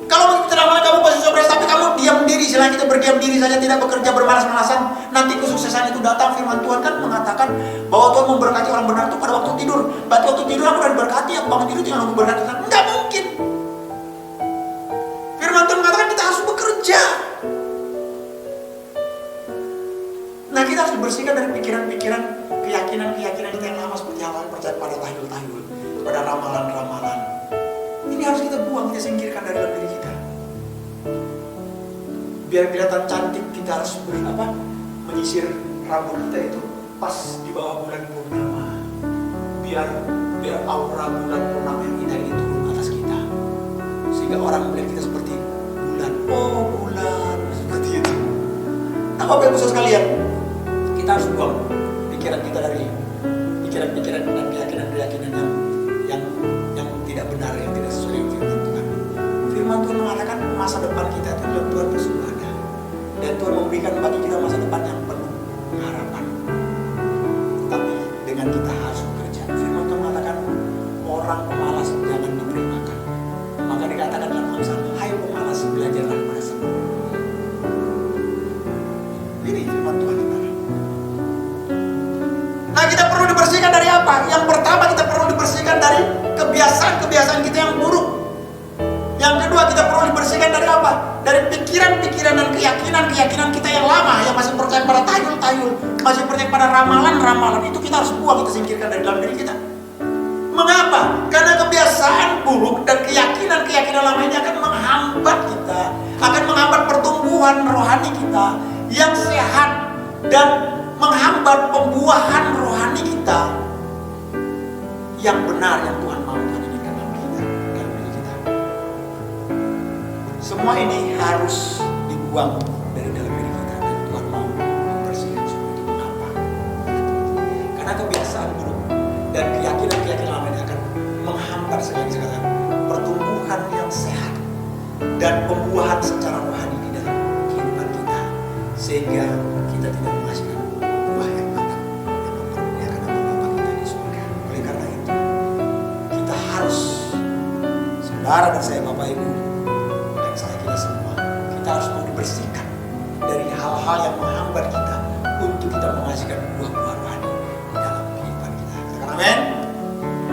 Kalau kita ramalan kamu pasti sukses, tapi kamu diam diri, selain kita berdiam diri saja, tidak bekerja, bermalas-malasan, nanti kesuksesan itu datang. Firman Tuhan kan mengatakan bahwa Tuhan memberkati orang benar itu pada waktu tidur. Berarti waktu tidur aku udah diberkati, aku bangun tidur tinggal nunggu berkati. Enggak mungkin. Firman Tuhan mengatakan kita harus bekerja. Nah, kita harus dibersihkan dari pikiran-pikiran, keyakinan-keyakinan kita yang lama, seperti hal-hal percaya pada tahyul-tahyul, pada ramalan-ramalan. Ini harus kita buang, kita singkirkan dari dalam diri kita. Biar kelihatan cantik, kita harus menyisir rambut kita itu pas di bawah bulan purnama. Biar aura bulan purnama yang indah ini turun atas kita, sehingga orang melihat kita seperti bulan. Oh, bulan, seperti itu. Nah, Bapak Ibu Saudara sekalian, kita harus buang pikiran kita dari pikiran-pikiran dan keyakinan-keyakinan yang tidak benar, yang tidak sesuai dengan firman Tuhan. Firman Tuhan mengatakan masa depan kita itu dalam Tuhan itu sudah ada, dan Tuhan memberikan bagi kita masa depan yang penuh harapan. Tapi dengan kita harus bekerja. Firman Tuhan mengatakan orang pemalas jangan diberi makan. Maka dikatakan dalam Amsal, hai pemalas, belajarlah pada semua. Ini firman Tuhan. Nah, kita perlu dibersihkan dari apa? Yang pertama, kita perlu dibersihkan dari kebiasaan-kebiasaan kita yang buruk. Yang kedua, kita perlu dibersihkan dari apa? Dari pikiran-pikiran dan keyakinan-keyakinan kita yang lama, yang masih percaya pada tahyul-tahyul, masih percaya pada ramalan-ramalan. Itu kita harus buang, kita singkirkan dari dalam diri kita. Mengapa? Karena kebiasaan buruk dan keyakinan-keyakinan lama ini akan menghambat kita, akan menghambat pertumbuhan rohani kita yang sehat dan menghambat pembuahan rohani kita yang benar, yang Tuhan mau Tuhan inginkan dalam kita, dalam diri kita. Semua ini harus dibuang dari dalam diri kita, dan Tuhan mau membersihkan semua itu. Mengapa? Karena kebiasaan buruk dan keyakinan-keyakinan lama ini akan menghambat sekali pertumbuhan yang sehat dan pembuahan secara rohani di dalam kehidupan kita, sehingga kita tidak menghasilkan buah yang matang yang mempermuliakan nama Bapa kita di surga. Oleh karena itu, kita harus, saudara dan saya, Bapak Ibu dan saya, kita semua, kita harus mau dibersihkan dari hal-hal yang menghambat kita untuk kita menghasilkan buah-buah rohani di dalam kehidupan kita. Katakan amin.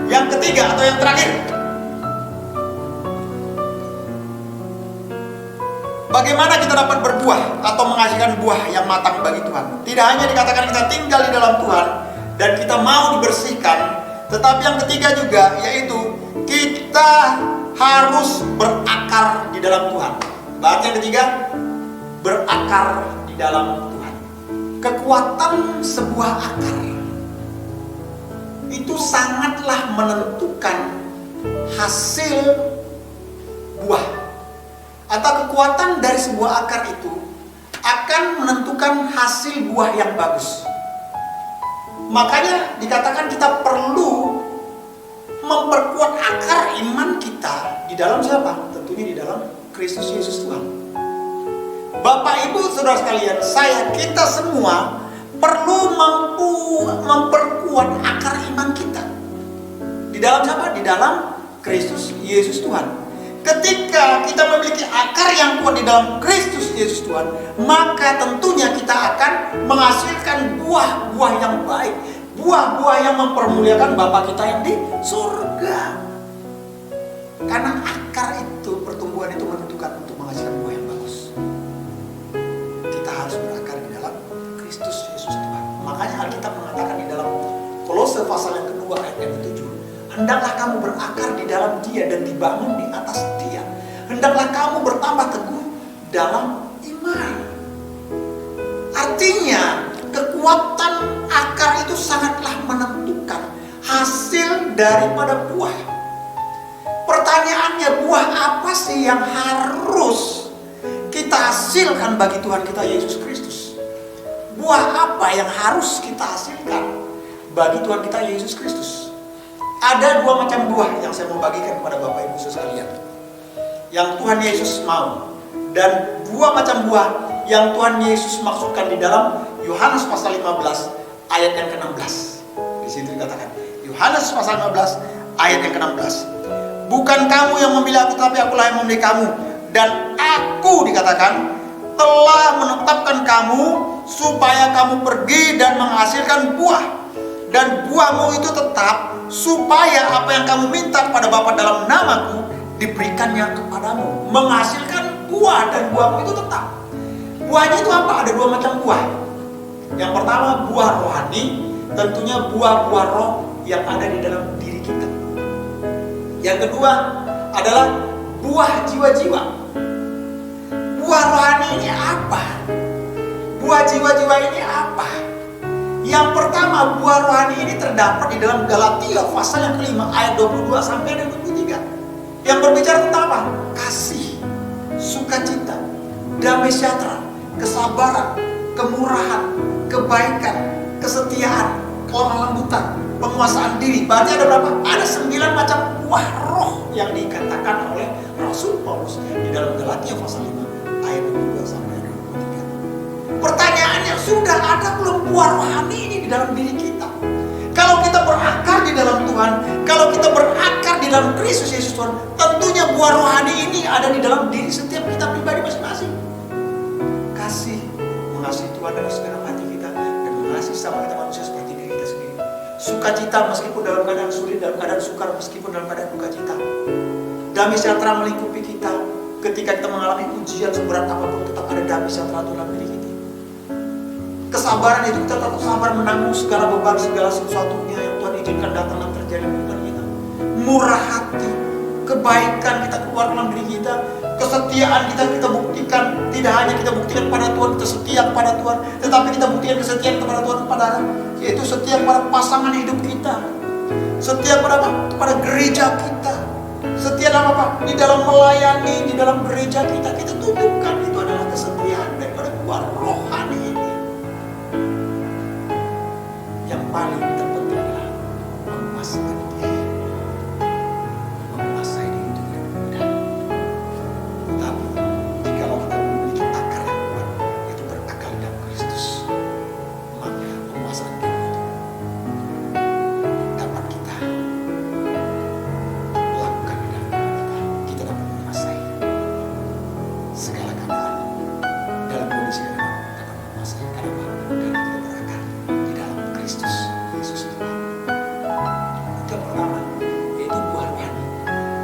Yang ketiga atau yang terakhir, bagaimana kita dapat berbuah atau menghasilkan buah yang matang bagi Tuhan? Tidak hanya dikatakan kita tinggal di dalam Tuhan dan kita mau dibersihkan, tetapi yang ketiga juga, yaitu kita harus berakar di dalam Tuhan. Berarti yang ketiga, berakar di dalam Tuhan. Kekuatan sebuah akar itu sangatlah menentukan hasil buah. Atau kekuatan dari sebuah akar itu akan menentukan hasil buah yang bagus. Makanya dikatakan kita perlu memperkuat akar iman kita di dalam siapa? Tentunya di dalam Kristus Yesus Tuhan. Bapak Ibu Saudara sekalian, kita semua perlu memperkuat akar iman kita. Di dalam siapa? Di dalam Kristus Yesus Tuhan. Ketika kita memiliki akar yang kuat di dalam Kristus Yesus Tuhan, maka tentunya kita akan menghasilkan buah-buah yang baik, buah-buah yang mempermuliakan Bapa kita yang di surga. Karena akar itu, pertumbuhan itu menentukan untuk menghasilkan buah yang bagus. Kita harus berakar di dalam Kristus Yesus Tuhan. Makanya Alkitab mengatakan di dalam Kolose pasal yang kedua ayat yang ke-7, hendaklah kamu berakar di dalam Dia dan dibangun di atas Dia. Hendaklah kamu bertambah teguh dalam iman. Artinya kekuatan daripada buah. Pertanyaannya, buah apa sih yang harus kita hasilkan bagi Tuhan kita Yesus Kristus? Buah apa yang harus kita hasilkan bagi Tuhan kita Yesus Kristus? Ada dua macam buah yang saya mau bagikan kepada Bapak Ibu sekalian, yang Tuhan Yesus mau, dan dua macam buah yang Tuhan Yesus maksudkan di dalam Yohanes pasal 15 ayat yang ke-16. Di situ dikatakan, Yohanes pasal 15 ayat yang ke-16. Bukan kamu yang memilih aku, tapi akulah yang memilih kamu. Dan aku, dikatakan, telah menetapkan kamu supaya kamu pergi dan menghasilkan buah. Dan buahmu itu tetap, supaya apa yang kamu minta kepada Bapa dalam namaku diberikannya kepadamu. Menghasilkan buah, dan buahmu itu tetap. Buahnya itu apa? Ada dua macam buah. Yang pertama, buah rohani. Tentunya buah-buah roh yang ada di dalam diri kita. Yang kedua adalah buah jiwa-jiwa. Buah rohani ini apa? Buah jiwa-jiwa ini apa? Yang pertama, buah rohani ini terdapat di dalam Galatia pasal yang kelima ayat 22 sampai 23. Yang berbicara tentang apa? Kasih, sukacita, damai sejahtera, kesabaran, kemurahan, kebaikan, kesetiaan, kelemah lembutan, penguasaan diri. Berarti ada berapa? Ada 9 macam buah roh yang dikatakan oleh Rasul Paulus di dalam Galatia pasal 5 ayat 22 sampai 23. Pertanyaannya, sudah ada belum buah rohani ini di dalam diri kita? Kalau kita berakar di dalam Tuhan, kalau kita berakar di dalam Kristus Yesus Tuhan, tentunya buah rohani ini ada di dalam diri setiap kita pribadi masing-masing. Kasih, mengasihi Tuhan dengan segenap hati kita, dan mengasihi sama kita manusia seperti diri kita sendiri. Sukacita meskipun dalam keadaan sulit, dalam keadaan sukar meskipun dalam keadaan duka cita. Damai sejahtera melingkupi kita ketika kita mengalami ujian seberat apapun, tetap ada damai sejahtera dalam diri kita. Kesabaran itu kita tetap sabar menanggung segala beban, segala sesuatunya yang Tuhan izinkan datang dan terjadi di kehidupan kita. Murah hati, kebaikan kita keluar dalam diri kita, kesetiaan kita buktikan. Tidak hanya kita buktikan kepada Tuhan, kita setia kepada Tuhan, tetapi kita buktikan kesetiaan kepada Tuhan kepada, yaitu setia kepada pasangan hidup kita, setia kepada apa? Kepada gereja kita, setia dalam apa? Di dalam melayani, di dalam gereja kita tunjukkan itu adalah kesetiaan daripada buah rohani ini. Yang paling terpenting adalah menguasai diri, menguasai diri itu tidak mudah. Tetapi jikalau kita memiliki akar yang kuat, yaitu berakar dalam Kristus, maka penguasaan diri itu dapat kita lakukan di dalam diri kita. Kita dapat menguasai segala keadaan dalam kondisi yang dapat menguasai. Kenapa? Karena kita berakar di dalam Kristus Yesus Tuhan. Itu yang pertama, yaitu buah rohani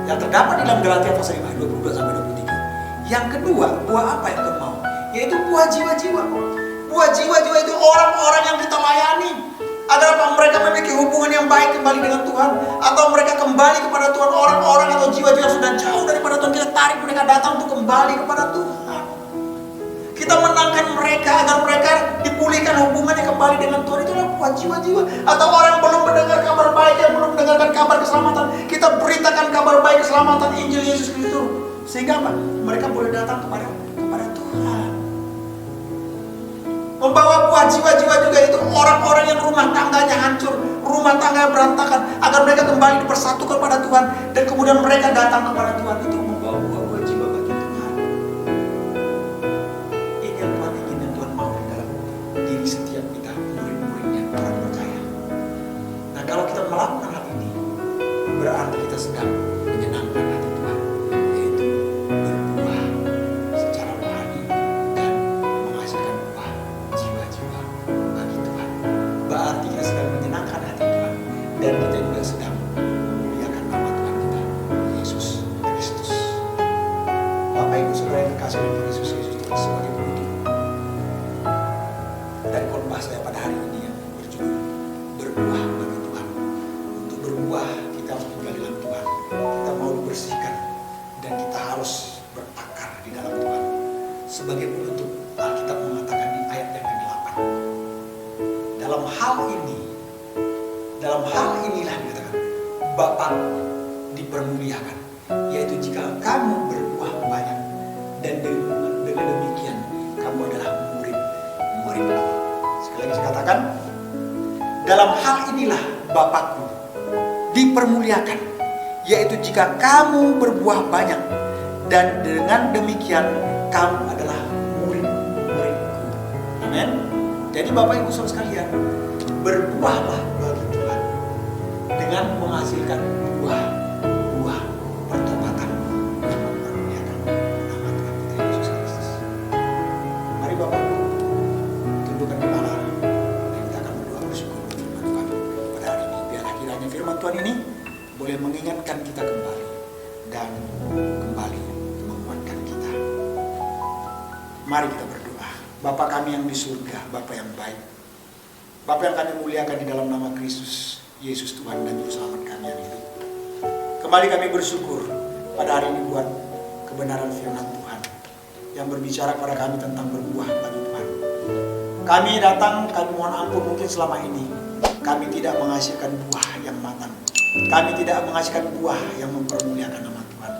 yang terdapat di dalam Galatia pasal 5 22 sampai 23. Yang kedua, buah apa yang Tuhan mau? Yaitu buah jiwa-jiwa. Buah jiwa-jiwa itu orang-orang yang kita layani. Agar apa? Mereka memiliki hubungan yang baik kembali dengan Tuhan, atau mereka kembali kepada Tuhan. Orang-orang atau jiwa-jiwa yang sudah jauh daripada Tuhan, kita tarik mereka datang untuk kembali kepada Tuhan. Kita menangkan mereka agar mereka dipulihkan hubungannya kembali dengan Tuhan. Itulah buah jiwa-jiwa. Atau orang yang belum mendengar kabar baik, yang belum mendengarkan kabar keselamatan, kita beritakan kabar baik keselamatan Injil Yesus Kristus, sehingga apa? Mereka boleh datang kepada Tuhan. Membawa buah jiwa-jiwa juga itu orang-orang yang rumah tangganya hancur, rumah tangganya berantakan, agar mereka kembali dipersatukan pada Tuhan, dan kemudian mereka datang kepada Tuhan. Itu membawa buah-buah jiwa bagi Tuhan. Ini yang Tuhan ingin dan Tuhan mau di dalam diri setiap kita, murid-muridnya, orang percaya. Nah, kalau kita melakukan hal ini, berarti kita sedang menyenangkan hati Tuhan, yaitu berbuah secara rohani dan menghasilkan buah jiwa-jiwa bagi Tuhan. Berarti kita sedang menyenangkan hati Tuhan, dan kita juga sedang memuliakan nama Tuhan kita, Yesus Kristus. Bapak Ibu Saudara yang dikasihi oleh Yesus Tuhan, sebagai penutup dari khotbah saya pada hari ini yang berjudul berbuah bagi Tuhan. Untuk berbuah kita harus tinggal dalam Tuhan, kita mau dibersihkan, dan kita harus berakar di dalam Tuhan. Sebagai penutup, Alkitab mengatakan di ayat yang ke-8, dalam hal inilah dikatakan, Bapa dipermuliakan, yaitu jika kamu berbuah banyak, dan dengan demikian kamu adalah murid-murid. Sekali lagi saya katakan, dalam hal inilah Bapakku dipermuliakan, yaitu jika kamu berbuah banyak, dan dengan demikian kamu adalah murid-muridku. Amin. Jadi Bapak Ibu Saudara sekalian, berbuahlah bagi Tuhan dengan menghasilkan buah pertobatan yang mempermuliakan nama Tuhan kita Yesus Kristus. Mari Bapak Ibu tundukkan kepala dan kita akan berdoa bersyukur firman Tuhan pada hari ini. Biarlah kiranya firman Tuhan ini boleh mengingatkan kita kembali dan kembali menguatkan kita. Mari kita berdoa. Bapa kami yang di surga, Bapa yang baik, Bapa yang kami muliakan di dalam nama Kristus Yesus Tuhan dan Juru Selamat kami yang hidup. Kembali kami bersyukur pada hari ini buat kebenaran firman Tuhan yang berbicara kepada kami tentang berbuah bagi Tuhan. Kami datang, kami mohon ampun mungkin selama ini kami tidak menghasilkan buah yang matang. Kami tidak menghasilkan buah yang mempermuliakan nama Tuhan.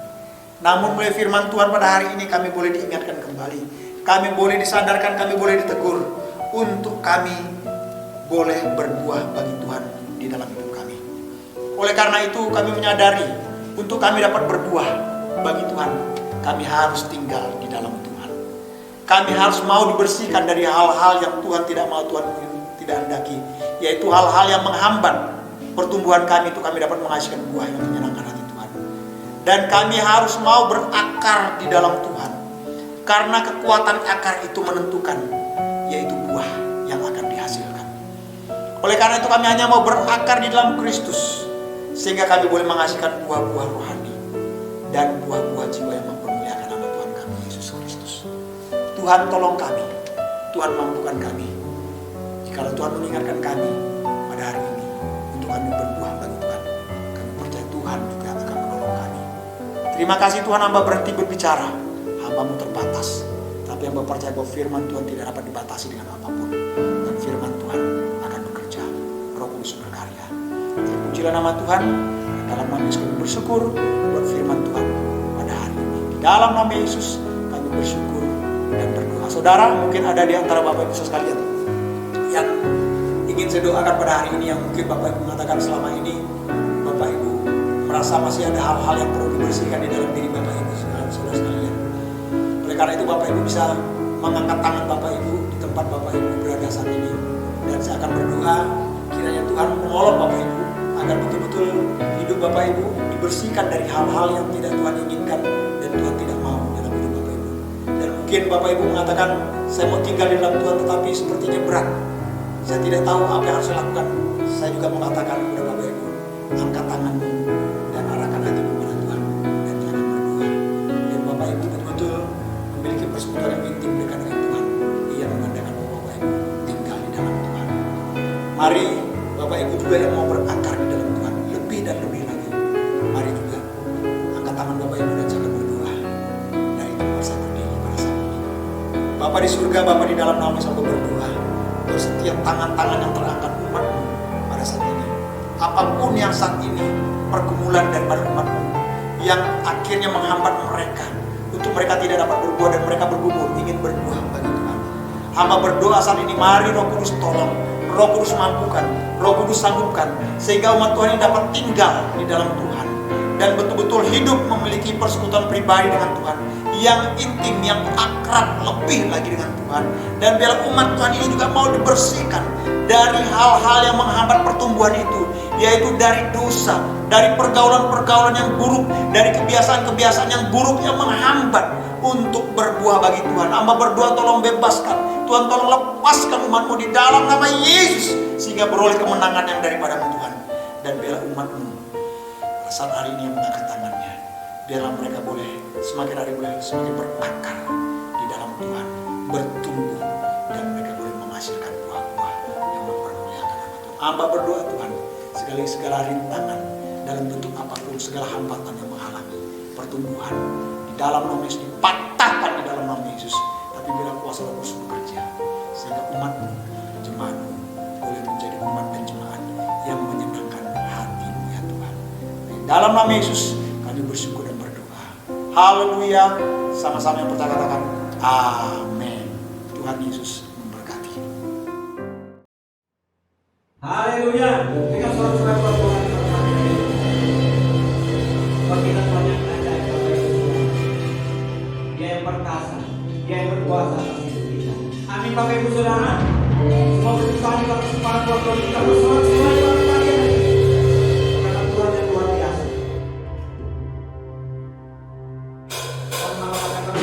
Namun melalui firman Tuhan pada hari ini kami boleh diingatkan kembali. Kami boleh disadarkan, kami boleh ditegur untuk kami boleh berbuah bagi Tuhan di dalam hidup kami. Oleh karena itu kami menyadari untuk kami dapat berbuah bagi Tuhan, kami harus tinggal di dalam Tuhan. Kami harus mau dibersihkan dari hal-hal yang Tuhan tidak mau, Tuhan tidak hendaki, yaitu hal-hal yang menghambat pertumbuhan kami itu kami dapat menghasilkan buah yang menyenangkan hati Tuhan. Dan kami harus mau berakar di dalam Tuhan. Karena kekuatan akar itu menentukan, yaitu buah yang akan dihasilkan. Oleh karena itu kami hanya mau berakar di dalam Kristus, sehingga kami boleh menghasilkan buah-buah rohani dan buah-buah jiwa yang mempermuliakan nama Tuhan kami Yesus Kristus. Tuhan tolong kami, Tuhan mampukan kami. Jika Tuhan mengingatkan kami pada hari ini untuk kami berbuah bagi Tuhan, kami percaya Tuhan juga akan menolong kami. Terima kasih Tuhan, hamba berhenti berbicara. Hambamu terbatas, tapi hamba percaya bahwa firman Tuhan tidak dapat dibatasi dengan apapun, dan firman Tuhan akan bekerja. Roh Kudus berkarya. Terpujilah nama Tuhan. Dalam nama Yesus kami bersyukur buat firman Tuhan pada hari ini. Di dalam nama Yesus kami bersyukur dan berdoa. Saudara, mungkin ada di antara Bapak Ibu sekalian yang ingin saya doakan pada hari ini, yang mungkin Bapak Ibu mengatakan selama ini Bapak Ibu merasa masih ada hal-hal yang perlu dibersihkan di dalam diri Bapak Ibu saudara sekalian. Oleh karena itu Bapak Ibu bisa mengangkat tangan Bapak Ibu di tempat Bapak Ibu berada saat ini, dan saya akan berdoa kiranya Tuhan menolong Bapak Ibu agar betul-betul hidup Bapak Ibu dibersihkan dari hal-hal yang tidak Tuhan inginkan dan Tuhan tidak mau dalam hidup Bapak Ibu. Dan mungkin Bapak Ibu mengatakan, saya mau tinggal di dalam Tuhan tetapi sepertinya berat, saya tidak tahu apa yang harus saya lakukan. Saya juga mengatakan kepada Bapak Ibu, angkat tanganmu dan arahkan hatimu kepada Tuhan, dan jangan berdoa. Dan Bapak Ibu betul-betul memiliki persekutuan yang intim dekat dengan Tuhan. Ia menandakan bahwa Bapak Ibu tinggal di dalam Tuhan. Mari Bapak Ibu juga yang mau berakar di dalam Tuhan lebih dan lebih lagi, mari juga angkat tangan Bapak Ibu dan jangan berdoa. Dan itu saya berdiri pada saat ini. Bapa di surga, Bapa di dalam nama Yesus berdoa untuk setiap tangan-tangan yang terangkat umat-Mu pada saat ini. Apapun yang saat ini pergumulan daripada umat-Mu yang akhirnya menghambat mereka untuk mereka tidak dapat berbuah dan mereka bergumul ingin berbuah bagi Tuhan. Hamba berdoa saat ini, mari Roh Kudus tolong, Roh Kudus mampukan, Roh Kudus sanggupkan, sehingga umat Tuhan ini dapat tinggal di dalam Tuhan dan betul-betul hidup memiliki persekutuan pribadi dengan Tuhan yang intim, yang akrab lebih lagi dengan Tuhan. Dan biar umat Tuhan ini juga mau dibersihkan dari hal-hal yang menghambat pertumbuhan itu, yaitu dari dosa, dari pergaulan-pergaulan yang buruk, dari kebiasaan-kebiasaan yang buruk yang menghambat untuk berbuah bagi Tuhan. Hamba berdoa, tolong bebaskan Tuhan, tolong lepaskan umat-Mu di dalam nama Yesus, sehingga beroleh kemenangan yang daripada Tuhan. Dan biarlah umat-Mu saat hari ini yang mengangkat tangannya, biarlah mereka boleh semakin hari boleh semakin berakar di dalam Tuhan, bertumbuh, dan mereka boleh menghasilkan buah-buah yang mempermuliakan nama Tuhan. Hamba berdoa Tuhan, segala rintangan dalam bentuk apapun, segala hambatan yang menghalangi pertumbuhan di dalam nama Yesus dipatahkan di dalam nama Yesus. Tapi bila kuasa Roh Kudus bekerja, sehingga umat-Mu, jemaat-Mu boleh menjadi umat dan jemaat yang menyenangkan hati-Mu ya Tuhan. Dalam nama Yesus kami bersyukur dan berdoa. Haleluya. Sama-sama yang percaya katakan amin. Tuhan Yesus memberkati. Haleluya. Dengan suara-suara Tuhan. Bagaimana banyak ajaib Bapak Ibu Saudara. Dia yang perkasa, Dia yang berkuasa atas hidup kita. Amin Bapak Ibu Saudara. Semoga Tuhan dalam kesempatan buat kita bersama-sama pada pagi hari ini. Karena Tuhan yang luar biasa. Sama-sama katakan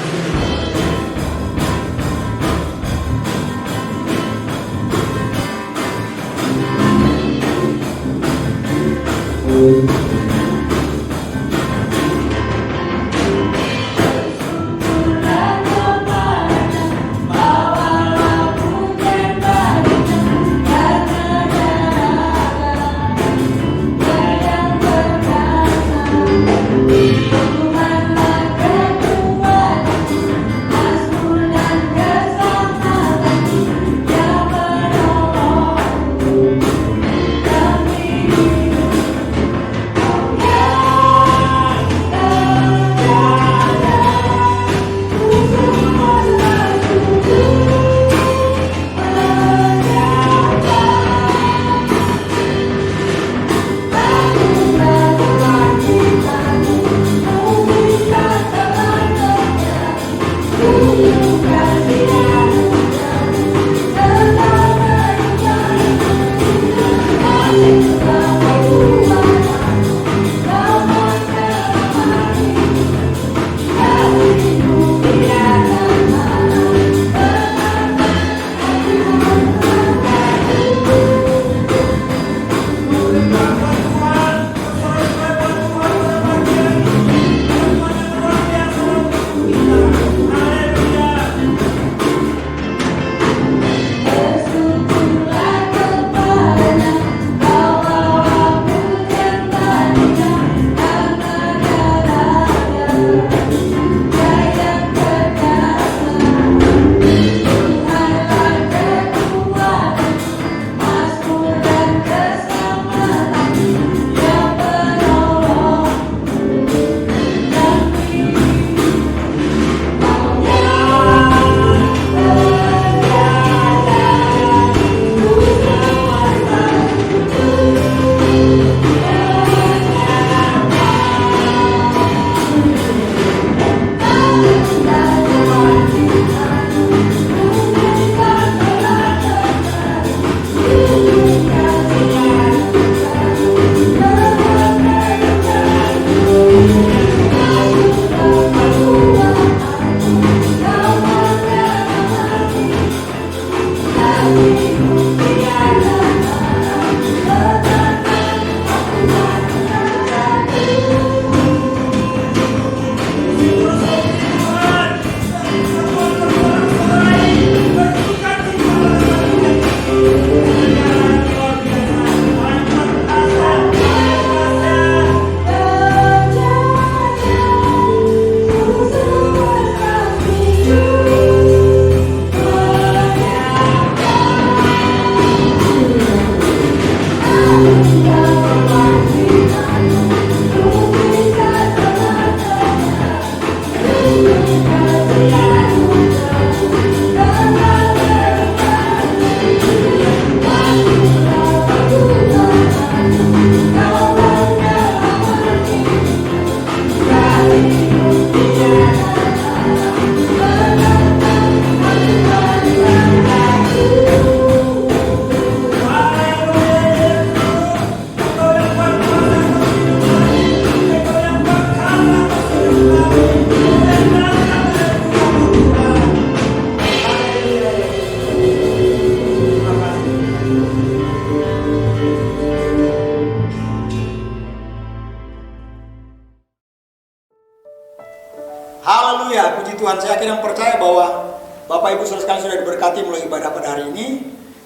Haleluya, puji Tuhan. Saya akhirnya percaya bahwa Bapak Ibu saudara sekalian sudah diberkati melalui ibadah pada hari ini.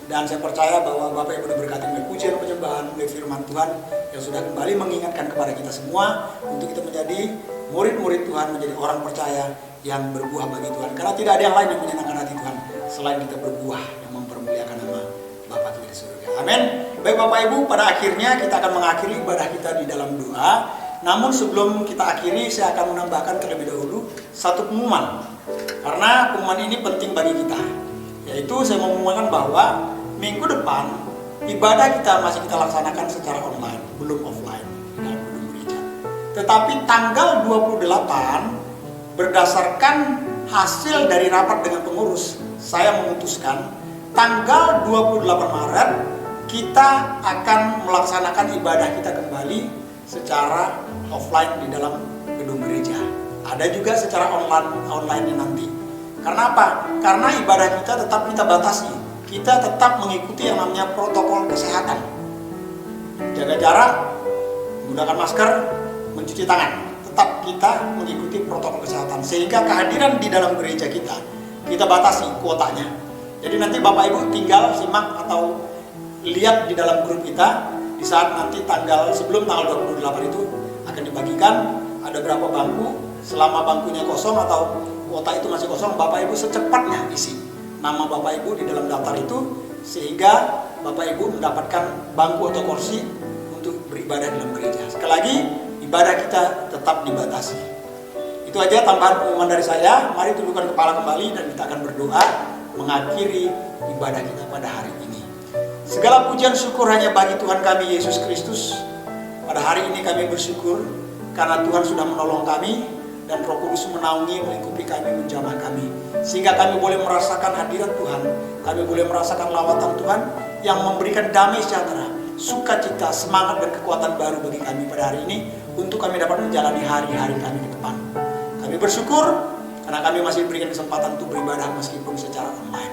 Dan saya percaya bahwa Bapak Ibu diberkati melalui pujian penyembahan, melalui firman Tuhan yang sudah kembali mengingatkan kepada kita semua untuk kita menjadi murid-murid Tuhan, menjadi orang percaya yang berbuah bagi Tuhan. Karena tidak ada yang lain yang menyenangkan hati Tuhan selain kita berbuah yang mempermuliakan nama Bapa kita di surga. Amin. Baik Bapak Ibu, pada akhirnya kita akan mengakhiri ibadah kita di dalam doa. Namun sebelum kita akhiri, saya akan menambahkan terlebih dahulu satu pengumuman. Karena pengumuman ini penting bagi kita. Yaitu saya mengumumkan bahwa minggu depan ibadah kita masih kita laksanakan secara online, belum offline di dalam gedung gereja. Tetapi tanggal 28 berdasarkan hasil dari rapat dengan pengurus, saya memutuskan tanggal 28 Maret kita akan melaksanakan ibadah kita kembali secara offline di dalam gedung gereja. Ada juga secara online nanti. Karena apa? Karena ibadah kita tetap kita batasi. Kita tetap mengikuti yang namanya protokol kesehatan. Jaga jarak, menggunakan masker, mencuci tangan. Tetap kita mengikuti protokol kesehatan. Sehingga kehadiran di dalam gereja kita batasi kuotanya. Jadi nanti Bapak Ibu tinggal simak atau lihat di dalam grup kita di saat nanti sebelum tanggal 28 itu akan dibagikan ada berapa bangku. Selama bangkunya kosong atau kuota itu masih kosong, Bapak Ibu secepatnya isi nama Bapak Ibu di dalam daftar itu, sehingga Bapak Ibu mendapatkan bangku atau kursi untuk beribadah di dalam gereja. Sekali lagi, ibadah kita tetap dibatasi. Itu aja tambahan pengumuman dari saya. Mari tundukkan kepala kembali dan kita akan berdoa mengakhiri ibadah kita pada hari ini. Segala pujian syukur hanya bagi Tuhan kami Yesus Kristus. Pada hari ini kami bersyukur karena Tuhan sudah menolong kami dan Roh Kudus menaungi, melingkupi kami, menjamah kami, sehingga kami boleh merasakan hadirat Tuhan. Kami boleh merasakan lawatan Tuhan yang memberikan damai sejahtera, sukacita, semangat dan kekuatan baru bagi kami pada hari ini untuk kami dapat menjalani hari-hari kami ke depan. Kami bersyukur karena kami masih diberikan kesempatan untuk beribadah meskipun secara online.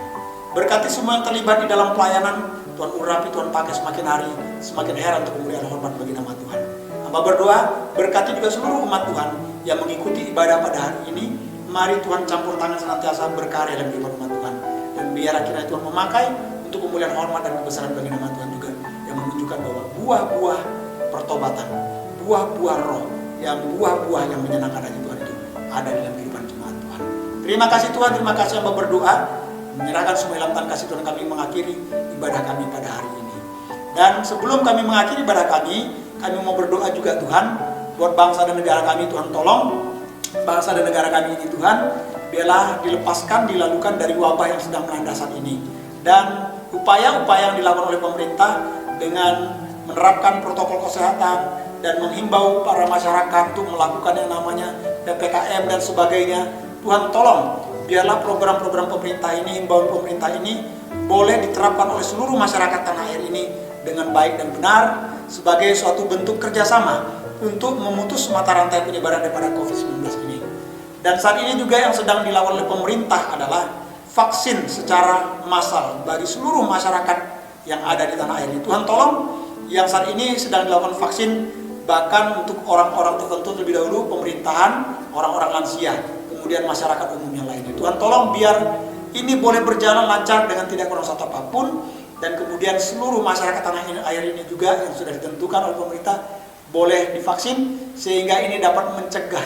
Berkati semua yang terlibat di dalam pelayanan, Tuhan urapi, Tuhan pakai semakin hari, semakin heran untuk kemuliaan hormat bagi nama Tuhan. Hamba berdoa, berkati juga seluruh umat Tuhan yang mengikuti ibadah pada hari ini. Mari Tuhan campur tangan senantiasa berkarya dalam kehidupan umat Tuhan. Dan biar akhirnya Tuhan memakai untuk kemuliaan hormat dan kebesaran bagi nama Tuhan juga, yang menunjukkan bahwa buah-buah pertobatan, buah-buah roh, yang buah-buah yang menyenangkan hati Tuhan itu ada dalam kehidupan jemaat Tuhan. Terima kasih Tuhan, terima kasih hamba berdoa, menyerahkan semua dalam tangan kasih Tuhan kami mengakhiri ibadah kami pada hari ini. Dan sebelum kami mengakhiri ibadah kami mau berdoa juga Tuhan buat bangsa dan negara kami. Tuhan tolong bangsa dan negara kami ini Tuhan, biarlah dilepaskan, dilalukan dari wabah yang sedang melanda saat ini. Dan upaya-upaya yang dilakukan oleh pemerintah dengan menerapkan protokol kesehatan dan menghimbau para masyarakat untuk melakukan yang namanya PPKM dan sebagainya. Tuhan tolong, biarlah program-program pemerintah ini, himbauan pemerintah ini boleh diterapkan oleh seluruh masyarakat tanah air ini dengan baik dan benar sebagai suatu bentuk kerjasama untuk memutus mata rantai penyebaran daripada COVID-19 ini. Dan saat ini juga yang sedang dilakukan oleh pemerintah adalah vaksin secara massal bagi seluruh masyarakat yang ada di tanah air ini. Tuhan tolong, yang saat ini sedang dilakukan vaksin bahkan untuk orang-orang tertentu terlebih dahulu, pemerintahan, orang-orang lansia, kemudian masyarakat umum yang lainnya. Tuhan tolong biar ini boleh berjalan lancar dengan tidak kurang satu apapun, dan kemudian seluruh masyarakat tanah air ini juga yang sudah ditentukan oleh pemerintah boleh divaksin, sehingga ini dapat mencegah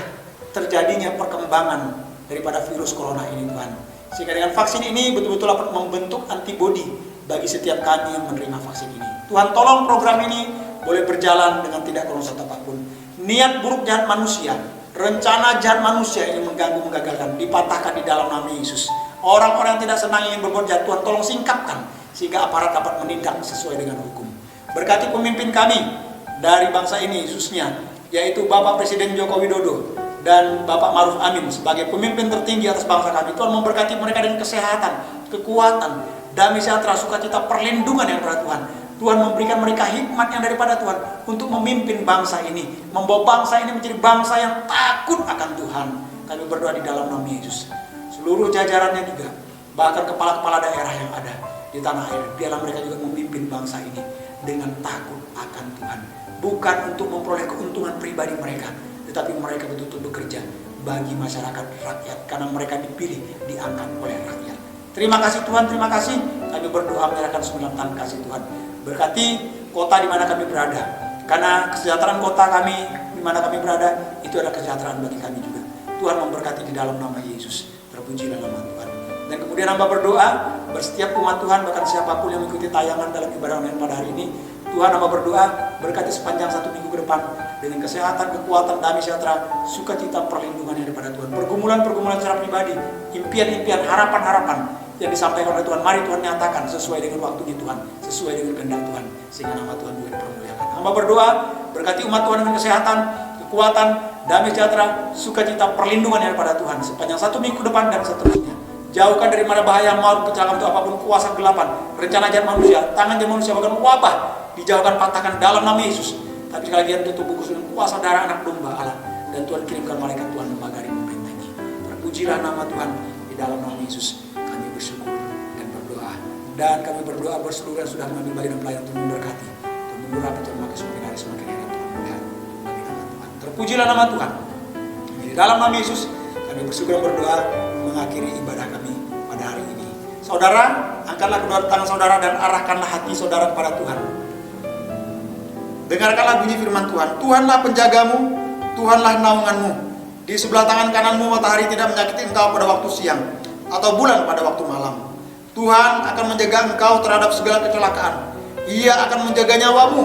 terjadinya perkembangan daripada virus corona ini Tuhan. Sehingga dengan vaksin ini betul-betul dapat membentuk antibodi bagi setiap kami yang menerima vaksin ini. Tuhan tolong program ini boleh berjalan dengan tidak kurang satu apapun. Niat buruk jahat manusia, rencana jahat manusia yang mengganggu, menggagalkan, dipatahkan di dalam nama Yesus. Orang-orang yang tidak senang ingin berbuat jahat, Tuhan tolong singkapkan sehingga aparat dapat menindak sesuai dengan hukum. Berkati pemimpin kami dari bangsa ini khususnya, yaitu Bapak Presiden Joko Widodo dan Bapak Maruf Amin sebagai pemimpin tertinggi atas bangsa kami. Tuhan memberkati mereka dengan kesehatan, kekuatan, damai sejahtera, sukacita, perlindungan yang dari Tuhan. Tuhan memberikan mereka hikmat yang daripada Tuhan untuk memimpin bangsa ini, membawa bangsa ini menjadi bangsa yang takut akan Tuhan. Kami berdoa di dalam nama Yesus. Seluruh jajarannya juga, bahkan kepala-kepala daerah yang ada di tanah air, biarlah mereka juga memimpin bangsa ini dengan takut akan Tuhan. Bukan untuk memperoleh keuntungan pribadi mereka, tetapi mereka betul-betul bekerja bagi masyarakat rakyat, karena mereka dipilih, diangkat oleh rakyat. Terima kasih Tuhan, terima kasih. Kami berdoa menyerahkan semua tangan kasih Tuhan. Berkati kota di mana kami berada, karena kesejahteraan kota kami di mana kami berada itu adalah kesejahteraan bagi kami juga. Tuhan memberkati di dalam nama Yesus. Terpujilah nama Tuhan. Dan kemudian hamba berdoa, bersetiap umat Tuhan, bahkan siapapun yang mengikuti tayangan dalam ibadah online pada hari ini, Tuhan hamba berdoa, berkati sepanjang 1 minggu ke depan, dengan kesehatan, kekuatan, damai sejahtera, sukacita, perlindungan yang daripada Tuhan. Pergumulan-pergumulan secara pribadi, impian-impian, harapan-harapan yang disampaikan oleh Tuhan, mari Tuhan nyatakan sesuai dengan waktunya Tuhan, sesuai dengan kehendak Tuhan, sehingga nama Tuhan juga dipermuliakan. Hamba berdoa, berkati umat Tuhan dengan kesehatan, kekuatan, damai sejahtera, sukacita, perlindungan yang daripada Tuhan sepanjang 1 minggu ke depan dan seterusnya. Jauhkan dari mana bahaya, maut, kecelakaan itu apapun, kuasa kegelapan, rencana jahat manusia, tangan jahat manusia, bahkan wabah, dijauhkan, patahkan dalam nama Yesus. Tapi sekali lagi tutup bungkus dengan kuasa darah anak domba Allah, dan Tuhan kirimkan malaikat Tuhan membagari membentengi. Terpujilah nama Tuhan, di dalam nama Yesus kami bersyukur dan berdoa. Dan kami berdoa berseluruh yang sudah mengambil bagian pelayanan Tuhan memberkati, Tuhan mengurapi, Tuhan memakai semakin hari semakin heran, Tuhan melihat bagi nama Tuhan. Terpujilah nama Tuhan. Di dalam nama Yesus kami bersyukur dan berdoa mengakhiri ibadah kami pada hari ini. Saudara, angkatlah kedua tangan saudara dan arahkanlah hati saudara kepada Tuhan. Dengarkanlah bunyi firman Tuhan. Tuhanlah penjagamu, Tuhanlah naunganmu. Di sebelah tangan kananmu matahari tidak menyakiti engkau pada waktu siang, atau bulan pada waktu malam. Tuhan akan menjaga engkau terhadap segala kecelakaan. Ia akan menjaga nyawamu.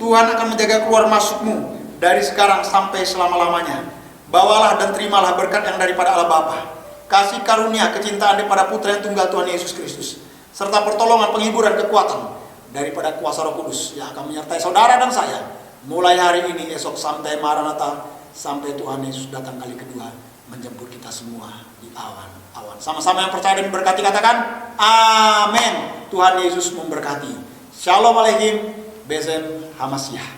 Tuhan akan menjaga keluar masukmu dari sekarang sampai selama-lamanya. Bawalah dan terimalah berkat yang daripada Allah Bapa, kasih karunia kecintaan daripada Putra yang tunggal Tuhan Yesus Kristus, serta pertolongan, penghiburan, kekuatan daripada kuasa Roh Kudus yang akan menyertai saudara dan saya mulai hari ini, esok, sampai Maranatha, sampai Tuhan Yesus datang kali kedua menjemput kita semua di awan-awan. Sama-sama yang percaya dan berkati katakan amin. Tuhan Yesus memberkati. Shalom Aleichem, Besem Hamasyah.